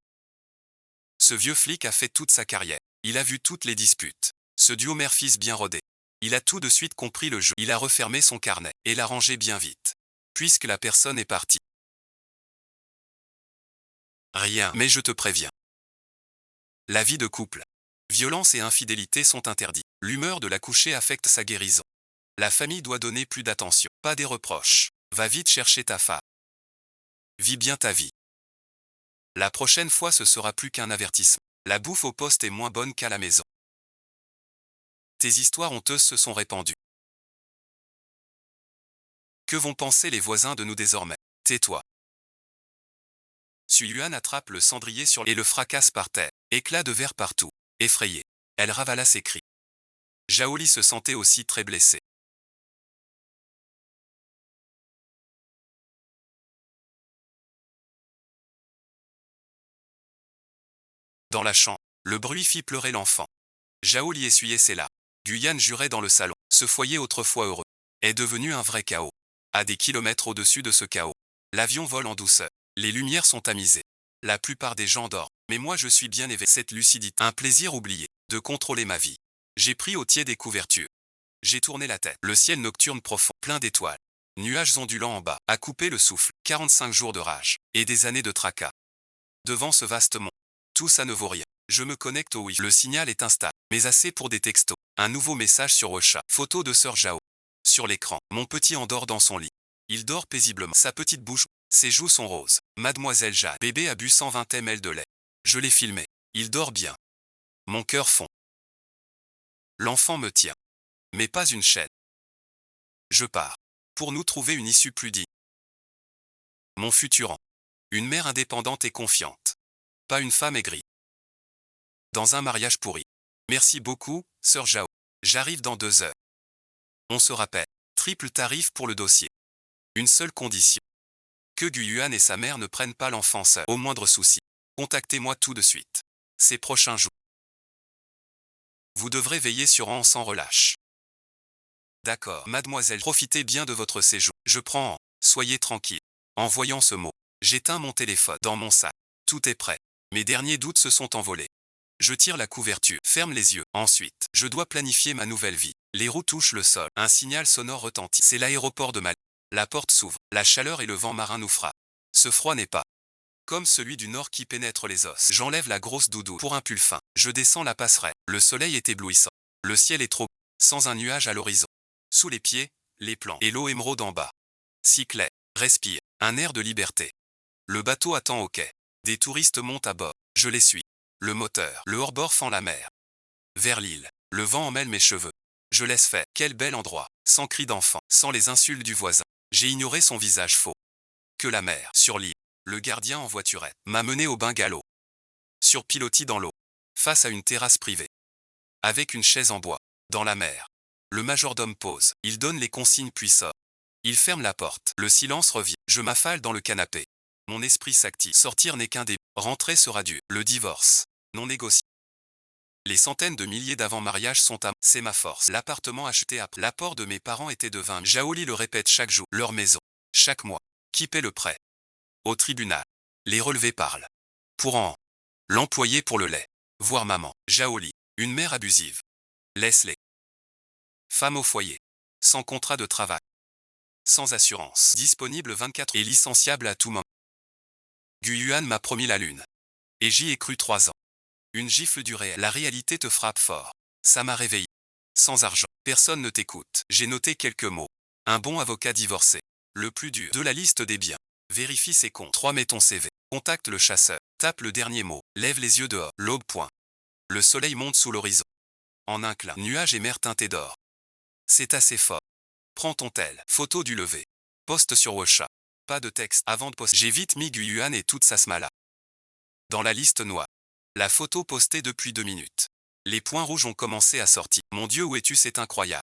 Ce vieux flic a fait toute sa carrière. Il a vu toutes les disputes. Ce duo mère-fils bien rodé. Il a tout de suite compris le jeu. Il a refermé son carnet et l'a rangé bien vite. Puisque la personne est partie. Rien, mais je te préviens. La vie de couple. Violence et infidélité sont interdits. L'humeur de l'accouché affecte sa guérison. La famille doit donner plus d'attention. Pas des reproches. Va vite chercher ta femme. Vis bien ta vie. La prochaine fois ce sera plus qu'un avertissement. La bouffe au poste est moins bonne qu'à la maison. Tes histoires honteuses se sont répandues. Que vont penser les voisins de nous désormais? Tais-toi. Suyuan attrape le cendrier et le fracasse par terre. Éclat de verre partout. Effrayée. Elle ravala ses cris. Zhaoli se sentait aussi très blessée. Dans la chambre, le bruit fit pleurer l'enfant. Zhaoli essuyait ses larmes. Guyuan jurait dans le salon. Ce foyer autrefois heureux est devenu un vrai chaos. À des kilomètres au-dessus de ce chaos, l'avion vole en douceur. Les lumières sont tamisées. La plupart des gens dorment. Mais moi je suis bien éveillé. Cette lucidité, un plaisir oublié, de contrôler ma vie. J'ai pris au pied des couvertures. J'ai tourné la tête. Le ciel nocturne profond, plein d'étoiles. Nuages ondulants en bas, à couper le souffle. 45 jours de rage. Et des années de tracas. Devant ce vaste monde, tout ça ne vaut rien. Je me connecte au Wi-Fi. Le signal est instable, mais assez pour des textos. Un nouveau message sur Ocha. Photo de Sœur Zhao. Sur l'écran, mon petit endort dans son lit. Il dort paisiblement. Sa petite bouche, ses joues sont roses. Mademoiselle Jade. Bébé a bu 120 ml de lait. Je l'ai filmé. Il dort bien. Mon cœur fond. L'enfant me tient. Mais pas une chaîne. Je pars. Pour nous trouver une issue plus digne. Mon futur an. Une mère indépendante et confiante. Pas une femme aigrie. Dans un mariage pourri. Merci beaucoup, Sœur Zhao. J'arrive dans 2 heures. On se rappelle. Triple tarif pour le dossier. Une seule condition. Que Guyuan et sa mère ne prennent pas l'enfant seul. Au moindre souci, contactez-moi tout de suite. Ces prochains jours, vous devrez veiller sur An sans relâche. D'accord, mademoiselle, profitez bien de votre séjour. Je prends An. Soyez tranquille. En voyant ce mot, j'éteins mon téléphone dans mon sac. Tout est prêt. Mes derniers doutes se sont envolés. Je tire la couverture, ferme les yeux. Ensuite, je dois planifier ma nouvelle vie. Les roues touchent le sol. Un signal sonore retentit. C'est l'aéroport de Mal. La porte s'ouvre. La chaleur et le vent marin nous frappent. Ce froid n'est pas comme celui du nord qui pénètre les os. J'enlève la grosse doudoune pour un pull fin. Je descends la passerelle. Le soleil est éblouissant. Le ciel est trop sans un nuage à l'horizon. Sous les pieds, les plans et l'eau émeraude en bas. Cyclet, respire, un air de liberté. Le bateau attend au quai. Des touristes montent à bord. Je les suis. Le moteur, le hors-bord fend la mer. Vers l'île, le vent emmêle mes cheveux. Je laisse faire. Quel bel endroit. Sans cri d'enfant, sans les insultes du voisin. J'ai ignoré son visage faux. Que la mer, sur l'île. Le gardien en voiturette m'a mené au bungalow. Sur pilotis dans l'eau. Face à une terrasse privée. Avec une chaise en bois. Dans la mer. Le majordome pose. Il donne les consignes puis sort. Il ferme la porte. Le silence revient. Je m'affale dans le canapé. Mon esprit s'active. Sortir n'est qu'un début. Rentrer sera dur. Le divorce. Non négocié. Les centaines de milliers d'avant-mariages sont à... C'est ma force. L'appartement acheté après. L'apport de mes parents était de 20 000. Jaoli le répète chaque jour. Leur maison. Chaque mois. Qui paie le prêt? Au tribunal. Les relevés parlent. Pour An. L'employé pour le lait. Voir maman. Jaoli. Une mère abusive. Laisse-les. Femme au foyer. Sans contrat de travail. Sans assurance. Disponible 24 et licenciable à tout moment. Guyuan m'a promis la lune. Et j'y ai cru 3 ans. Une gifle du réel. La réalité te frappe fort. Ça m'a réveillé. Sans argent. Personne ne t'écoute. J'ai noté quelques mots. Un bon avocat divorcé. Le plus dur. De la liste des biens. Vérifie ses comptes. 3. Mets ton CV. Contacte le chasseur. Tape le dernier mot. Lève les yeux dehors. L'aube point. Le soleil monte sous l'horizon. En inclin. Nuages et mer teintée d'or. C'est assez fort. Prends ton tel. Photo du lever. Poste sur Washa. Pas de texte avant de poster. J'ai vite mis Guyuan et toute sa smala. Dans la liste noire. La photo postée depuis 2 minutes. Les points rouges ont commencé à sortir. Mon Dieu, où es-tu? C'est incroyable.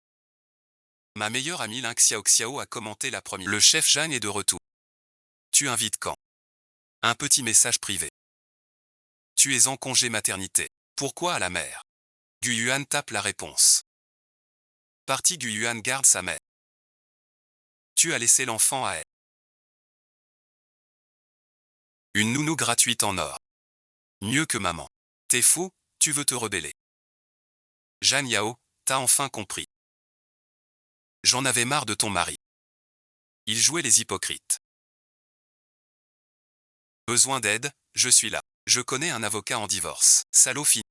Ma meilleure amie Ling Xiao Xiao a commenté la première. Le chef Jeanne est de retour. Tu invites quand? Un petit message privé. Tu es en congé maternité. Pourquoi à la mer? Guyuan tape la réponse. Parti. Guyuan garde sa mère. Tu as laissé l'enfant à elle. Une nounou gratuite en or. Mieux que maman. T'es fou, tu veux te rebeller. Jeanne Yao, t'as enfin compris. J'en avais marre de ton mari. Il jouait les hypocrites. Besoin d'aide, je suis là. Je connais un avocat en divorce. Salaud fini.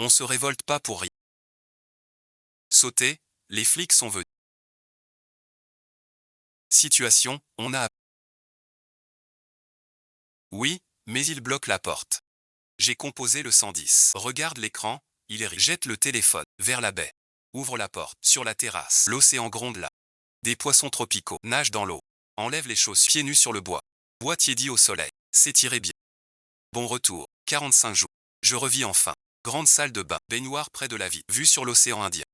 On se révolte pas pour rien. Sauter, les flics sont venus. Situation, on a... Oui, mais il bloque la porte. J'ai composé le 110. Regarde l'écran, il est... Jette le téléphone, vers la baie. Ouvre la porte, sur la terrasse. L'océan gronde là. Des poissons tropicaux nagent dans l'eau. Enlève les chaussures, pieds nus sur le bois. Bois tiédi au soleil. S'étirer bien. Bon retour, 45 jours. Je revis enfin. Grande salle de bain, baignoire près de la vie. Vue sur l'océan Indien.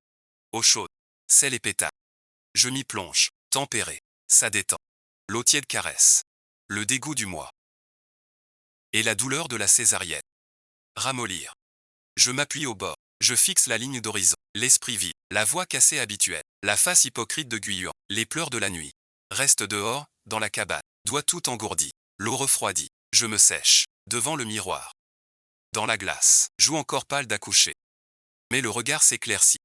Eau chaude. Sel et pétale. Je m'y plonge. Tempéré. Ça détend. L'eau tiède caresse. Le dégoût du mois. Et la douleur de la césarienne. Ramollir. Je m'appuie au bord. Je fixe la ligne d'horizon. L'esprit vide. La voix cassée habituelle. La face hypocrite de Guyuan. Les pleurs de la nuit. Reste dehors, dans la cabane. Doigt tout engourdi. L'eau refroidie. Je me sèche. Devant le miroir. Dans la glace. Joue encore pâle d'accoucher. Mais le regard s'éclaircit.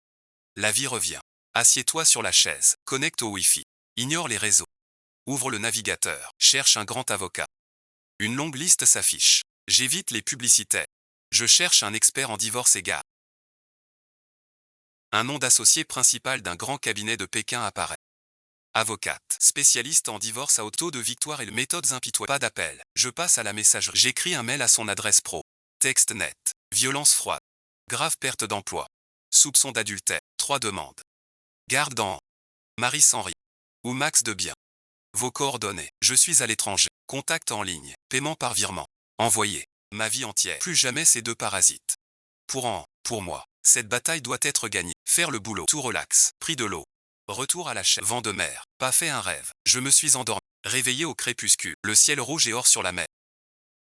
La vie revient. Assieds-toi sur la chaise. Connecte au Wi-Fi. Ignore les réseaux. Ouvre le navigateur. Cherche un grand avocat. Une longue liste s'affiche. J'évite les publicitaires. Je cherche un expert en divorce égal. Un nom d'associé principal d'un grand cabinet de Pékin apparaît. Avocate, spécialiste en divorce à haut taux de victoire et le méthodes impitoyables. Pas d'appel. Je passe à la messagerie. J'écris un mail à son adresse pro. Texte net. Violence froide. Grave perte d'emploi. Soupçon d'adultère. 3 demandes. Garde dans Marie Henry. Ou Max de Bien. Vos coordonnées. Je suis à l'étranger. Contact en ligne. Paiement par virement. Envoyé. Ma vie entière. Plus jamais ces 2 parasites. Pour moi. Cette bataille doit être gagnée. Faire le boulot. Tout relax. Pris de l'eau. Retour à la chaise. Vent de mer. Pas fait un rêve. Je me suis endormi. Réveillé au crépuscule, le ciel rouge et or sur la mer.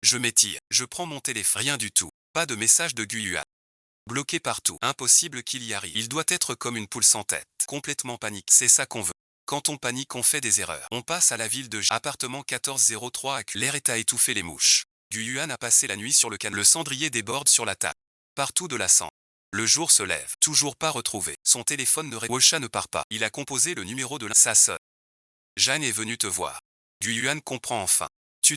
Je m'étire, je prends mon téléphone. Rien du tout. Pas de message de Guyuan. Bloqué partout. Impossible qu'il y arrive. Il doit être comme une poule sans tête. Complètement panique. C'est ça qu'on veut. Quand on panique, on fait des erreurs. On passe à la ville de J. Appartement 1403 à Q. L'air est à étouffer les mouches. Guyuan a passé la nuit sur le canapé. Le cendrier déborde sur la table. Partout de la cendre. Le jour se lève. Toujours pas retrouvé. Son téléphone ne répond. Wolcha ne part pas. Il a composé le numéro de la... Ça sonne. Jeanne est venue te voir. Guyuan comprend enfin. Tu.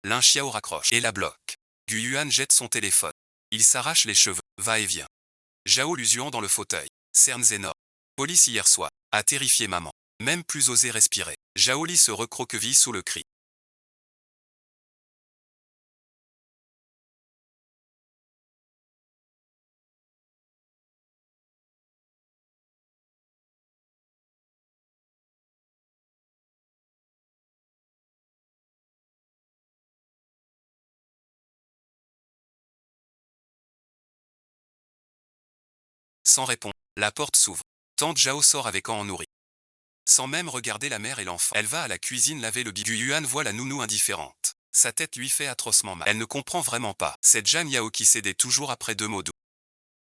Lin Xiao raccroche et la bloque. Guyuan jette son téléphone. Il s'arrache les cheveux, va et vient. Zhao l'usuant dans le fauteuil. Cernes énormes. Police hier soir. A terrifié maman. Même plus osé respirer. Zhao Li se recroqueville sous le cri. Sans répondre, la porte s'ouvre. Tante Zhao sort avec en nourri. Sans même regarder la mère et l'enfant. Elle va à la cuisine laver le biberon. Yuan voit la nounou indifférente. Sa tête lui fait atrocement mal. Elle ne comprend vraiment pas. C'est Zhang Yao qui cédait toujours après 2 mots doux.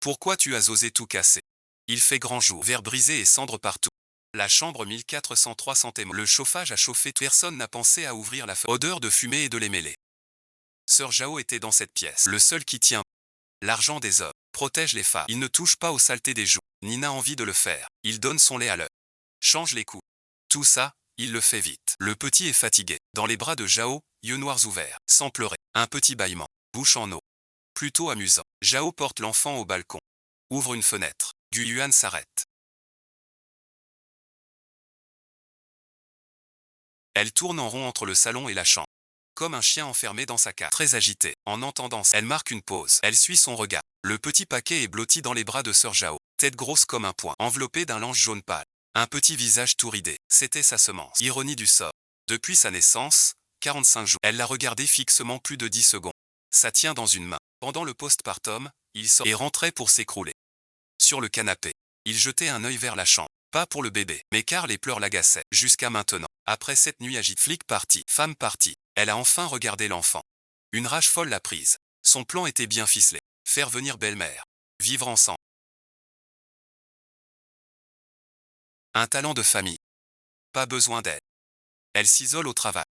Pourquoi tu as osé tout casser? Il fait grand jour, verre brisé et cendres partout. La chambre 1403 sentait le chauffage a chauffé. Personne n'a pensé à ouvrir la fenêtre. Odeur de fumée et de lait mêlé. Sœur Zhao était dans cette pièce. Le seul qui tient. L'argent des hommes protège les femmes. Il ne touche pas aux saletés des joues, ni n'a envie de le faire. Il donne son lait à l'heure. Change les coups. Tout ça, il le fait vite. Le petit est fatigué. Dans les bras de Zhao, yeux noirs ouverts, sans pleurer. Un petit bâillement. Bouche en eau. Plutôt amusant. Zhao porte l'enfant au balcon. Ouvre une fenêtre. Guyuan s'arrête. Elle tourne en rond entre le salon et la chambre. Comme un chien enfermé dans sa cage. Très agitée. En entendant ça, elle marque une pause. Elle suit son regard. Le petit paquet est blotti dans les bras de sœur Zhao. Tête grosse comme un poing. Enveloppée d'un linge jaune pâle. Un petit visage tout ridé. C'était sa semence. Ironie du sort. Depuis sa naissance, 45 jours. Elle l'a regardé fixement plus de 10 secondes. Ça tient dans une main. Pendant le postpartum, il sort et rentrait pour s'écrouler. Sur le canapé. Il jetait un œil vers la chambre. Pas pour le bébé, mais car les pleurs l'agaçaient. Jusqu'à maintenant. Après cette nuit agitée, flic parti, femme partie, elle a enfin regardé l'enfant. Une rage folle l'a prise. Son plan était bien ficelé. Faire venir belle-mère. Vivre ensemble. Un talent de famille. Pas besoin d'aide. Elle s'isole au travail.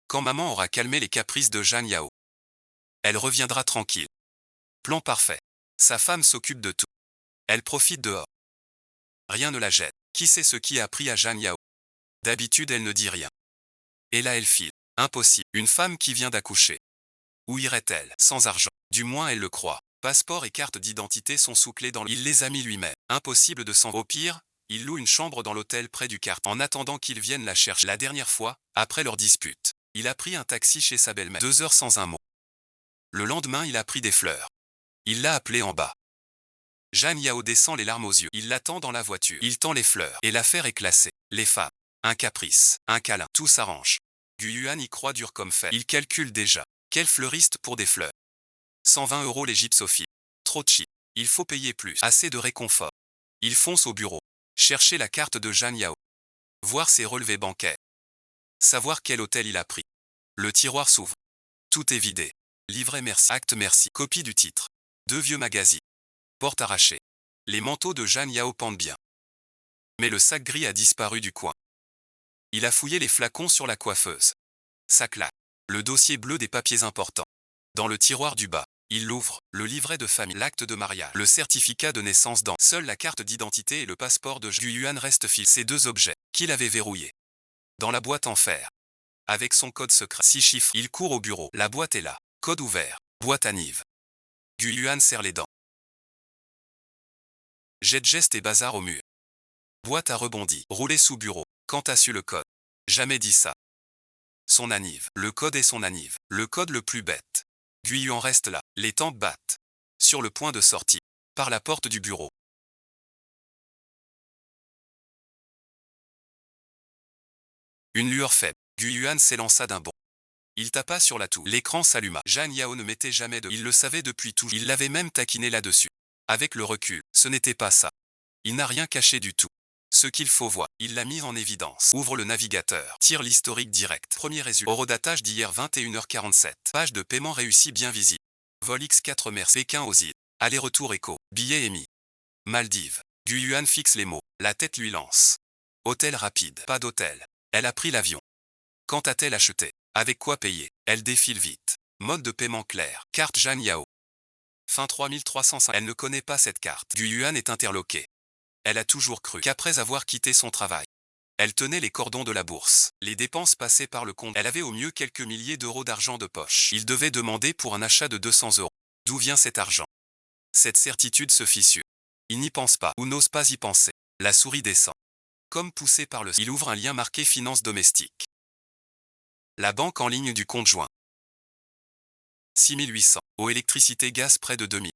Quand maman aura calmé les caprices de Zhang Yao, elle reviendra tranquille. Plan parfait. Sa femme s'occupe de tout. Elle profite dehors. Rien ne la gêne. Qui sait ce qui a pris à Zhang Yao? D'habitude, elle ne dit rien. Et là, elle file. Impossible. Une femme qui vient d'accoucher. Où irait-elle? Sans argent. Du moins, elle le croit. Passeport et carte d'identité sont sous clé dans le... Il les a mis lui-même. Impossible de s'en... Au pire, il loue une chambre dans l'hôtel près du quart. En attendant qu'il vienne la chercher. La dernière fois, après leur dispute, il a pris un taxi chez sa belle-mère. 2 heures sans un mot. Le lendemain, il a pris des fleurs. Il l'a appelée en bas. Jeanne Yao descend les larmes aux yeux. Il l'attend dans la voiture. Il tend les fleurs. Et l'affaire est classée. Les femmes. Un caprice. Un câlin. Tout s'arrange. Guyuan y croit dur comme fer. Il calcule déjà. Quel fleuriste pour des fleurs? 120 € les gypsophiles. Trop cheap. Il faut payer plus. Assez de réconfort. Il fonce au bureau. Chercher la carte de Zhang Yao. Voir ses relevés bancaires. Savoir quel hôtel il a pris. Le tiroir s'ouvre. Tout est vidé. Livret merci. Acte merci. Copie du titre. 2 vieux magazines. Porte arrachée. Les manteaux de Zhang Yao pendent bien. Mais le sac gris a disparu du coin. Il a fouillé les flacons sur la coiffeuse. Ça claque. Le dossier bleu des papiers importants. Dans le tiroir du bas, il l'ouvre, le livret de famille, l'acte de mariage, le certificat de naissance dans. Seule la carte d'identité et le passeport de Guyuan restent fixés. Ces 2 objets, qu'il avait verrouillés. Dans la boîte en fer. Avec son code secret. 6 chiffres. Il court au bureau. La boîte est là. Code ouvert. Boîte à Nive. Guyuan serre les dents. Jette geste et bazar au mur. Boîte à rebondis. Roulé sous bureau. Quand as su le code? Jamais dit ça. Son anniv. Le code est son anniv. Le code le plus bête. Guyuan reste là. Les tempes battent. Sur le point de sortir. Par la porte du bureau. Une lueur faible. Guyuan s'élança d'un bond. Il tapa sur la toux. L'écran s'alluma. Jeanne Yao ne mettait jamais de... Il le savait depuis toujours. Il l'avait même taquiné là-dessus. Avec le recul, ce n'était pas ça. Il n'a rien caché du tout. Ce qu'il faut voir, il l'a mis en évidence. Ouvre le navigateur. Tire l'historique direct. Premier résultat. Horodatage d'hier 21h47. Page de paiement réussi bien visible. Vol X4 Mer Pékin aux îles. Aller-retour éco. Billet émis. Maldives. Guyuan fixe les mots. La tête lui lance. Hôtel rapide. Pas d'hôtel. Elle a pris l'avion. Quand a-t-elle acheté? Avec quoi payer? Elle défile vite. Mode de paiement clair. Carte Jeanne Yao. Fin 3305. Elle ne connaît pas cette carte. Guyuan est interloqué. Elle a toujours cru qu'après avoir quitté son travail, elle tenait les cordons de la bourse. Les dépenses passaient par le compte. Elle avait au mieux quelques milliers d'euros d'argent de poche. Il devait demander pour un achat de 200 euros. D'où vient cet argent? Cette certitude se fissure. Il n'y pense pas, ou n'ose pas y penser. La souris descend. Comme poussé par le... Il ouvre un lien marqué Finances domestiques. La banque en ligne du compte joint. 6800. Eau, électricité, gaz près de 2000.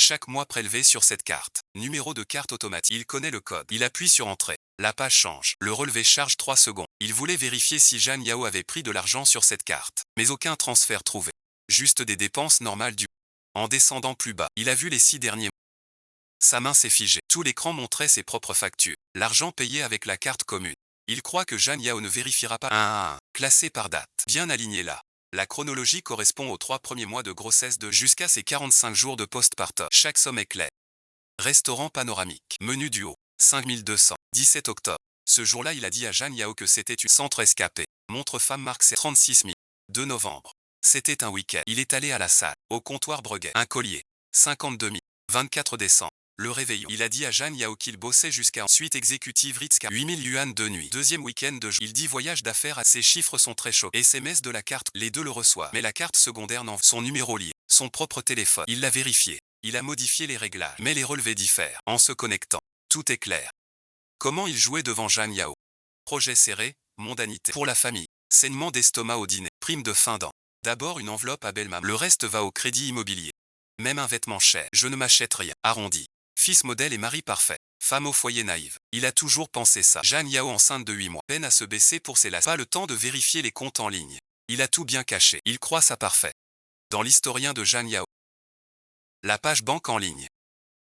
Chaque mois prélevé sur cette carte. Numéro de carte automatique. Il connaît le code. Il appuie sur Entrée. La page change. Le relevé charge 3 secondes. Il voulait vérifier si Jeanne Yao avait pris de l'argent sur cette carte. Mais aucun transfert trouvé. Juste des dépenses normales du... En descendant plus bas, il a vu les 6 derniers mois. Sa main s'est figée. Tout l'écran montrait ses propres factures. L'argent payé avec la carte commune. Il croit que Jeanne Yao ne vérifiera pas un à un. Classé par date. Bien aligné là. La chronologie correspond aux 3 premiers mois de grossesse de jusqu'à ses 45 jours de postpartum. Chaque somme est claire. Restaurant panoramique. Menu du haut. 5200. 17 octobre. Ce jour-là, il a dit à Jeanne Yao que c'était une centre escapé. Montre femme marque ses 36 000. 2 novembre. C'était un week-end. Il est allé à la salle. Au comptoir Breguet. Un collier. 52 000. 24 décembre. Le réveillon. Il a dit à Jeanne Yao qu'il bossait jusqu'à suite exécutive Ritzka. 8000 yuan de nuit. Deuxième week-end de jour. Il dit voyage d'affaires. Ses chiffres sont très chauds. SMS de la carte. Les deux le reçoivent. Mais la carte secondaire n'en... Son numéro lié. Son propre téléphone. Il l'a vérifié. Il a modifié les réglages. Mais les relevés diffèrent. En se connectant. Tout est clair. Comment il jouait devant Jeanne Yao? Projet serré, mondanité. Pour la famille. Saignement d'estomac au dîner. Prime de fin d'an. D'abord une enveloppe à belle-maman. Le reste va au crédit immobilier. Même un vêtement cher. Je ne m'achète rien. Arrondi. Fils modèle et mari parfait. Femme au foyer naïve. Il a toujours pensé ça. Jeanne Yao enceinte de 8 mois. Peine à se baisser pour ses lacets. Pas le temps de vérifier les comptes en ligne. Il a tout bien caché. Il croit ça parfait. Dans l'historien de Jeanne Yao. La page banque en ligne.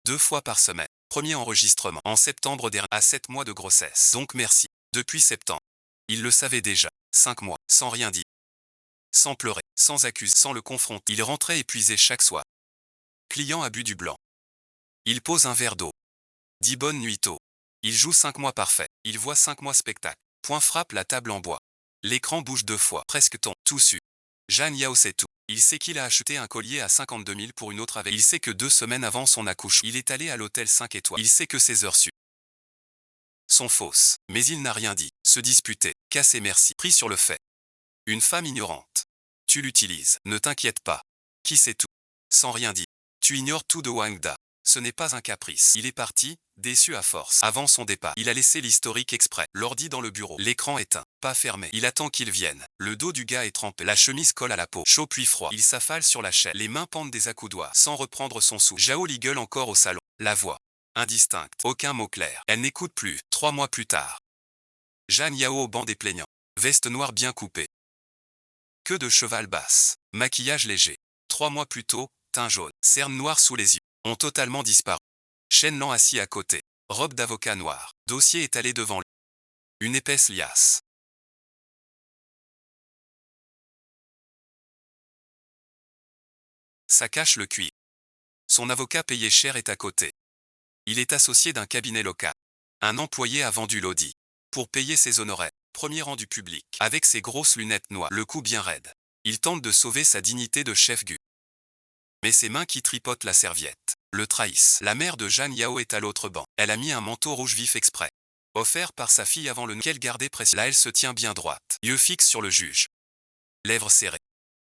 2 fois par semaine. Premier enregistrement. En septembre dernier. À 7 mois de grossesse. Donc merci. Depuis septembre. Il le savait déjà. 5 mois. Sans rien dire. Sans pleurer. Sans accuser. Sans le confronter. Il rentrait épuisé chaque soir. Client a bu du blanc. Il pose un verre d'eau. Dit bonne nuit tôt. Il joue 5 mois parfait. Il voit 5 mois spectacle. Point frappe la table en bois. L'écran bouge 2 fois. Presque tombe. Tout su. Jeanne Yao sait tout. Il sait qu'il a acheté un collier à 52 000 pour une autre avec. Il sait que 2 semaines avant son accouchement, il est allé à l'hôtel 5 étoiles. Il sait que ses heures su sont fausses. Mais il n'a rien dit. Se disputer. Casser merci. Pris sur le fait. Une femme ignorante. Tu l'utilises. Ne t'inquiète pas. Qui sait tout? Sans rien dire. Tu ignores tout de Wangda. Ce n'est pas un caprice. Il est parti, déçu à force. Avant son départ, il a laissé l'historique exprès. L'ordi dans le bureau. L'écran éteint. Pas fermé. Il attend qu'il vienne. Le dos du gars est trempé. La chemise colle à la peau. Chaud puis froid. Il s'affale sur la chaise. Les mains pendent des accoudoirs. Sans reprendre son souffle. Zhao Li gueule encore au salon. La voix. Indistincte. Aucun mot clair. Elle n'écoute plus. 3 mois plus tard. Jeanne Yao au banc des plaignants. Veste noire bien coupée. Queue de cheval basse. Maquillage léger. 3 mois plus tôt, teint jaune. Cerne noire sous les yeux. Ont totalement disparu. Chêne lent assis à côté. Robe d'avocat noir. Dossier étalé devant lui. Une épaisse liasse. Ça cache le cuir. Son avocat payé cher est à côté. Il est associé d'un cabinet local. Un employé a vendu l'audi. Pour payer ses honoraires. Premier rang du public. Avec ses grosses lunettes noires. Le cou bien raide. Il tente de sauver sa dignité de chef gu. Mais ses mains qui tripotent la serviette le trahissent. La mère de Jeanne Yao est à l'autre banc. Elle a mis un manteau rouge vif exprès. Offert par sa fille avant le qu'elle gardait précieux. Là elle se tient bien droite. Yeux fixes sur le juge. Lèvres serrées.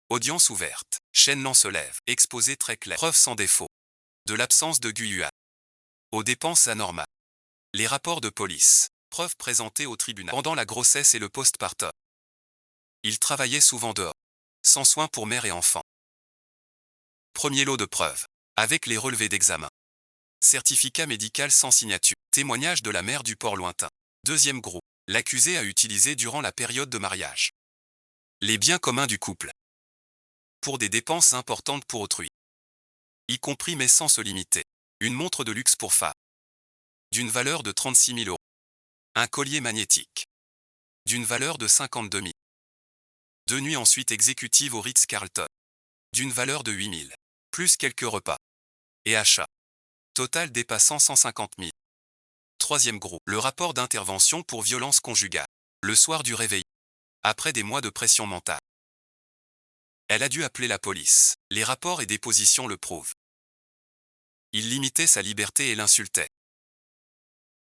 Audience ouverte. Chêne lent se lève. Exposé très clair. Preuve sans défaut. De l'absence de Guyuan. Aux dépenses anormales. Les rapports de police. Preuves présentées au tribunal. Pendant la grossesse et le postpartum. Il travaillait souvent dehors. Sans soin pour mère et enfant. Premier lot de preuves. Avec les relevés d'examen. Certificat médical sans signature. Témoignage de la mère du port lointain. Deuxième groupe. L'accusé a utilisé durant la période de mariage. Les biens communs du couple. Pour des dépenses importantes pour autrui. Y compris mais sans se limiter. Une montre de luxe pour femme. D'une valeur de 36 000 euros. Un collier magnétique. D'une valeur de 52 000. 2 nuits ensuite exécutives au Ritz-Carlton. D'une valeur de 8 000. Plus quelques repas. Et achats. Total dépassant 150 000. Troisième groupe. Le rapport d'intervention pour violence conjugale. Le soir du réveil. Après des mois de pression mentale. Elle a dû appeler la police. Les rapports et dépositions le prouvent. Il limitait sa liberté et l'insultait.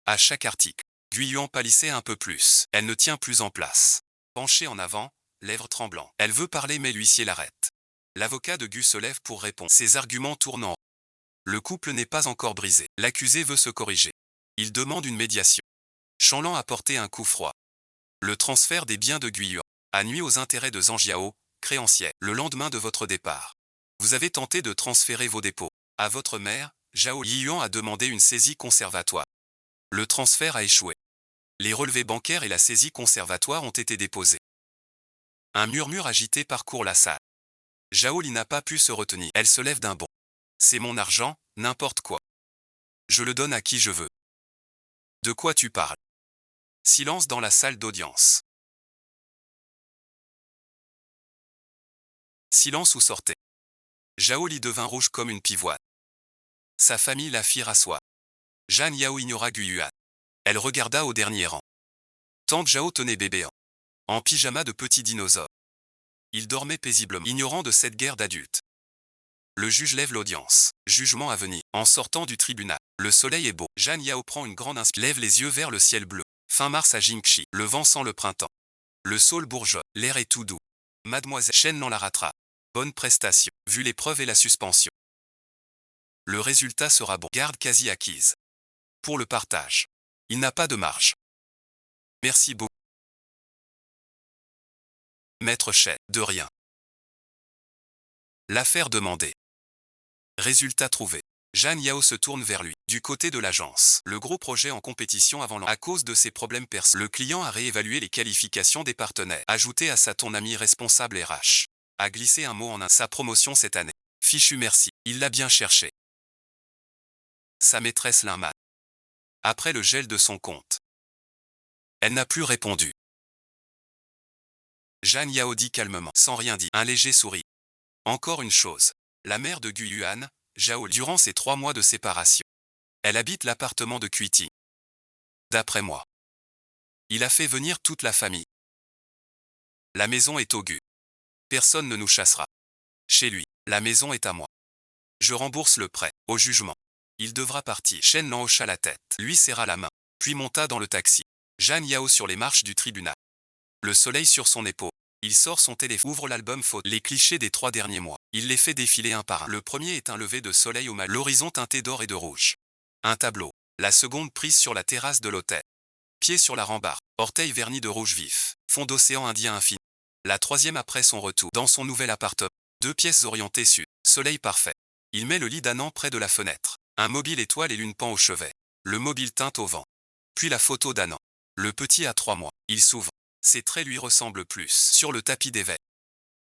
À chaque article, Guyon pâlissait un peu plus. Elle ne tient plus en place. Penchée en avant, lèvres tremblantes. Elle veut parler mais l'huissier l'arrête. L'avocat de Gu se lève pour répondre. Ses arguments tournent en rond. Le couple n'est pas encore brisé. L'accusé veut se corriger. Il demande une médiation. Chanlan a porté un coup froid. Le transfert des biens de Guyon a nui aux intérêts de Zhang Jiao, créancier. Le lendemain de votre départ, vous avez tenté de transférer vos dépôts à votre mère. Zhao Liyuan a demandé une saisie conservatoire. Le transfert a échoué. Les relevés bancaires et la saisie conservatoire ont été déposés. Un murmure agité parcourt la salle. Zhao Li n'a pas pu se retenir. Elle se lève d'un bond. C'est mon argent, n'importe quoi. Je le donne à qui je veux. De quoi tu parles? Silence dans la salle d'audience. Silence où sortait. Zhao Li devint rouge comme une pivoine. Sa famille la fit rasseoir. Zhang Yao ignora Guyuan. Elle regarda au dernier rang. Tante Zhao tenait bébé en pyjama de petit dinosaure. Il dormait paisiblement, ignorant de cette guerre d'adultes. Le juge lève l'audience. Jugement à venir. En sortant du tribunal, le soleil est beau. Zhang Yao prend une grande inspiration, lève les yeux vers le ciel bleu. Fin mars à Jingxi, le vent sent le printemps. Le saule bourgeonne, l'air est tout doux. Mademoiselle Chen la rattrape. Bonne prestation, vu l'épreuve et la suspension. Le résultat sera bon. Garde quasi acquise. Pour le partage. Il n'a pas de marge. Merci beaucoup. Maître Chen, de rien. L'affaire demandée. Résultat trouvé. Zhang Yao se tourne vers lui. Du côté de l'agence, le gros projet en compétition avant à cause de ses problèmes personnels. Le client a réévalué les qualifications des partenaires. Ajouté à ça ton ami responsable RH. A glissé un mot en sa promotion cette année. Fichu merci, il l'a bien cherché. Sa maîtresse l'inmate. Après le gel de son compte. Elle n'a plus répondu. Zhang Yao dit calmement, sans rien dire, un léger sourire. Encore une chose. La mère de Guyuan, Zhao, durant ces 3 mois de séparation. Elle habite l'appartement de Kuiti. D'après moi. Il a fait venir toute la famille. La maison est au Gu. Personne ne nous chassera. Chez lui, la maison est à moi. Je rembourse le prêt, au jugement. Il devra partir. Shen Lan hocha la tête, lui serra la main, puis monta dans le taxi. Zhang Yao sur les marches du tribunal. Le soleil sur son épaule. Il sort son téléphone, ouvre l'album photo. Les clichés des 3 derniers mois. Il les fait défiler un par un. Le premier est un lever de soleil au mal. L'horizon teinté d'or et de rouge. Un tableau. La seconde prise sur la terrasse de l'hôtel. Pied sur la rambarde. Orteil verni de rouge vif. Fond d'océan Indien infini. La troisième après son retour. Dans son nouvel appartement. 2 pièces orientées sud. Soleil parfait. Il met le lit d'Annan près de la fenêtre. Un mobile étoile et l'une pend au chevet. Le mobile teinte au vent. Puis la photo d'Annan. Le petit a 3 mois. Il s'ouvre. Ses traits lui ressemblent plus. Sur le tapis d'éveil.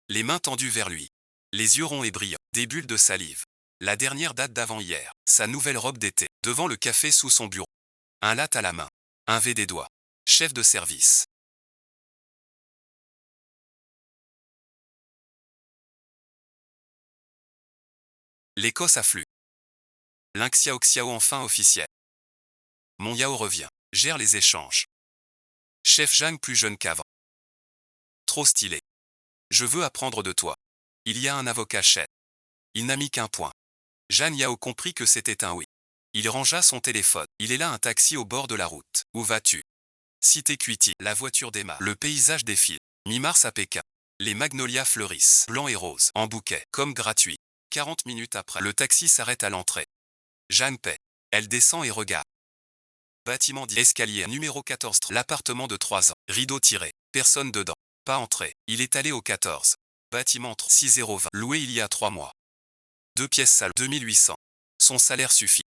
Les mains tendues vers lui. Les yeux ronds et brillants. Des bulles de salive. La dernière date d'avant-hier. Sa nouvelle robe d'été. Devant le café sous son bureau. Un latte à la main. Un V des doigts. Chef de service. L'Écosse afflue. L'Inxiao Xiao enfin officiel. Mon Yao revient. Gère les échanges. Chef Zhang plus jeune qu'avant. Trop stylé. Je veux apprendre de toi. Il y a un avocat chef. Il n'a mis qu'un point. Zhang Yao comprit que c'était un oui. Il rangea son téléphone. Il est là un taxi au bord de la route. Où vas-tu? Cité Kuiti. La voiture démarre. Le paysage défile. Mi-mars à Pékin. Les magnolias fleurissent. Blanc et rose. En bouquet. Comme gratuit. 40 minutes après. Le taxi s'arrête à l'entrée. Jeanne paie. Elle descend et regarde. Bâtiment dit escalier numéro 14. L'appartement de 3 ans. Rideau tiré. Personne dedans. Pas entré. Il est allé au 14. Bâtiment 6020. Loué il y a 3 mois. 2 pièces salon. 2800. Son salaire suffit.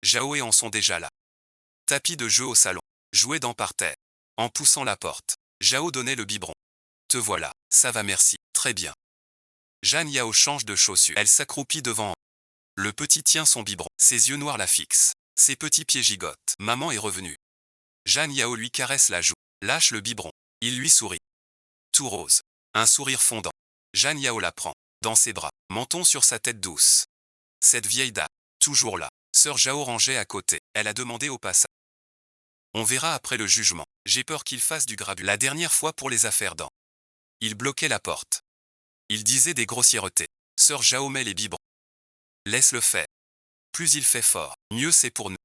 Zhao et en sont déjà là. Tapis de jeu au salon. Jouet dans parterre. En poussant la porte. Zhao donnait le biberon. Te voilà. Ça va merci. Très bien. Jeanne Yao change de chaussures. Elle s'accroupit devant. Le petit tient son biberon. Ses yeux noirs la fixent. Ses petits pieds gigotent. Maman est revenue. Jeanne Yao lui caresse la joue. Lâche le biberon. Il lui sourit. Tout rose. Un sourire fondant. Jeanne Yao la prend. Dans ses bras. Menton sur sa tête douce. Cette vieille dame. Toujours là. Sœur Jao rangeait à côté. Elle a demandé au passage. On verra après le jugement. J'ai peur qu'il fasse du grabuge. La dernière fois pour les affaires dents. Il bloquait la porte. Il disait des grossièretés. Sœur Jao met les biberons. Laisse-le faire. Plus il fait fort, mieux c'est pour nous.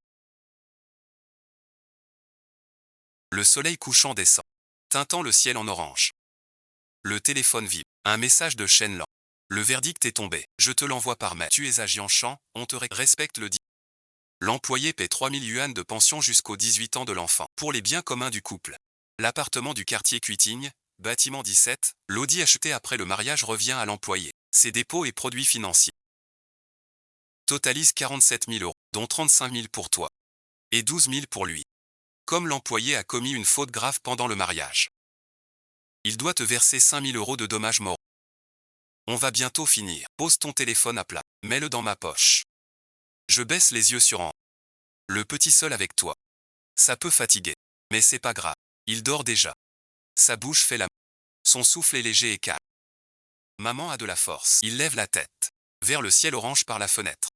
Le soleil couchant descend, teintant le ciel en orange. Le téléphone vibre. Un message de Shen Lan. Le verdict est tombé. Je te l'envoie par mail. Tu es à Jianshan, on te respecte le dit. L'employé paie 3000 yuan de pension jusqu'aux 18 ans de l'enfant. Pour les biens communs du couple. L'appartement du quartier Kuiting, bâtiment 17, l'audi acheté après le mariage revient à l'employé. Ses dépôts et produits financiers totalise 47 000 euros, dont 35 000 pour toi. Et 12 000 pour lui. Comme l'employé a commis une faute grave pendant le mariage. Il doit te verser 5 000 euros de dommages moraux. On va bientôt finir. Pose ton téléphone à plat. Mets-le dans ma poche. Je baisse les yeux sur en. Le petit seul avec toi. Ça peut fatiguer. Mais c'est pas grave. Il dort déjà. Sa bouche fait la. Son souffle est léger et calme. Maman a de la force. Il lève la tête. Vers le ciel orange par la fenêtre.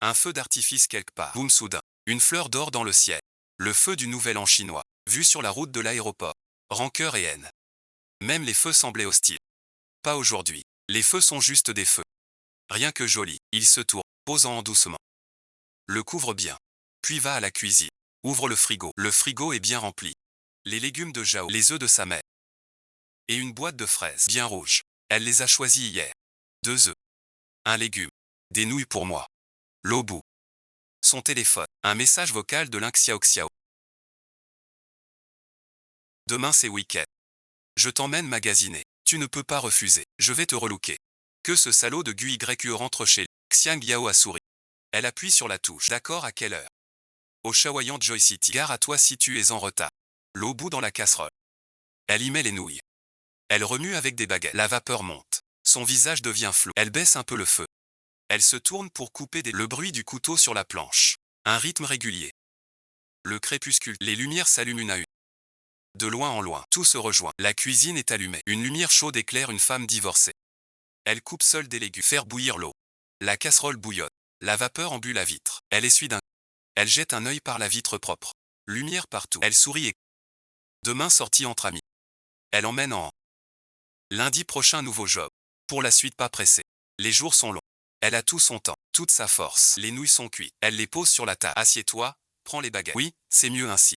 Un feu d'artifice quelque part. Boum soudain. Une fleur d'or dans le ciel. Le feu du nouvel an chinois. Vu sur la route de l'aéroport. Rancœur et haine. Même les feux semblaient hostiles. Pas aujourd'hui. Les feux sont juste des feux. Rien que joli. Il se tourne, posant en doucement. Le couvre bien. Puis va à la cuisine. Ouvre le frigo. Le frigo est bien rempli. Les légumes de Jao. Les œufs de sa mère. Et une boîte de fraises. Bien rouge. Elle les a choisis hier. 2 œufs. Un légume. Des nouilles pour moi. L'eau bout. Son téléphone. Un message vocal de Lin Xiaoxiao. Demain c'est week-end. Je t'emmène magasiner. Tu ne peux pas refuser. Je vais te relooker. Que ce salaud de Gui YQ rentre chez lui. Xiang Yao a souri. Elle appuie sur la touche. D'accord à quelle heure? Au Shaoyan Joy City. Gare à toi si tu es en retard. L'eau bout dans la casserole. Elle y met les nouilles. Elle remue avec des baguettes. La vapeur monte. Son visage devient flou. Elle baisse un peu le feu. Elle se tourne pour couper le bruit du couteau sur la planche. Un rythme régulier. Le crépuscule. Les lumières s'allument une à une. De loin en loin, tout se rejoint. La cuisine est allumée. Une lumière chaude éclaire une femme divorcée. Elle coupe seule des légumes. Faire bouillir l'eau. La casserole bouillonne. La vapeur embue la vitre. Elle essuie d'un. Elle jette un œil par la vitre propre. Lumière partout. Elle sourit et. Demain sortie entre amis. Elle emmène en. Lundi prochain nouveau job. Pour la suite pas pressée. Les jours sont longs. Elle a tout son temps, toute sa force. Les nouilles sont cuites. Elle les pose sur la table. Assieds-toi, prends les baguettes. Oui, c'est mieux ainsi.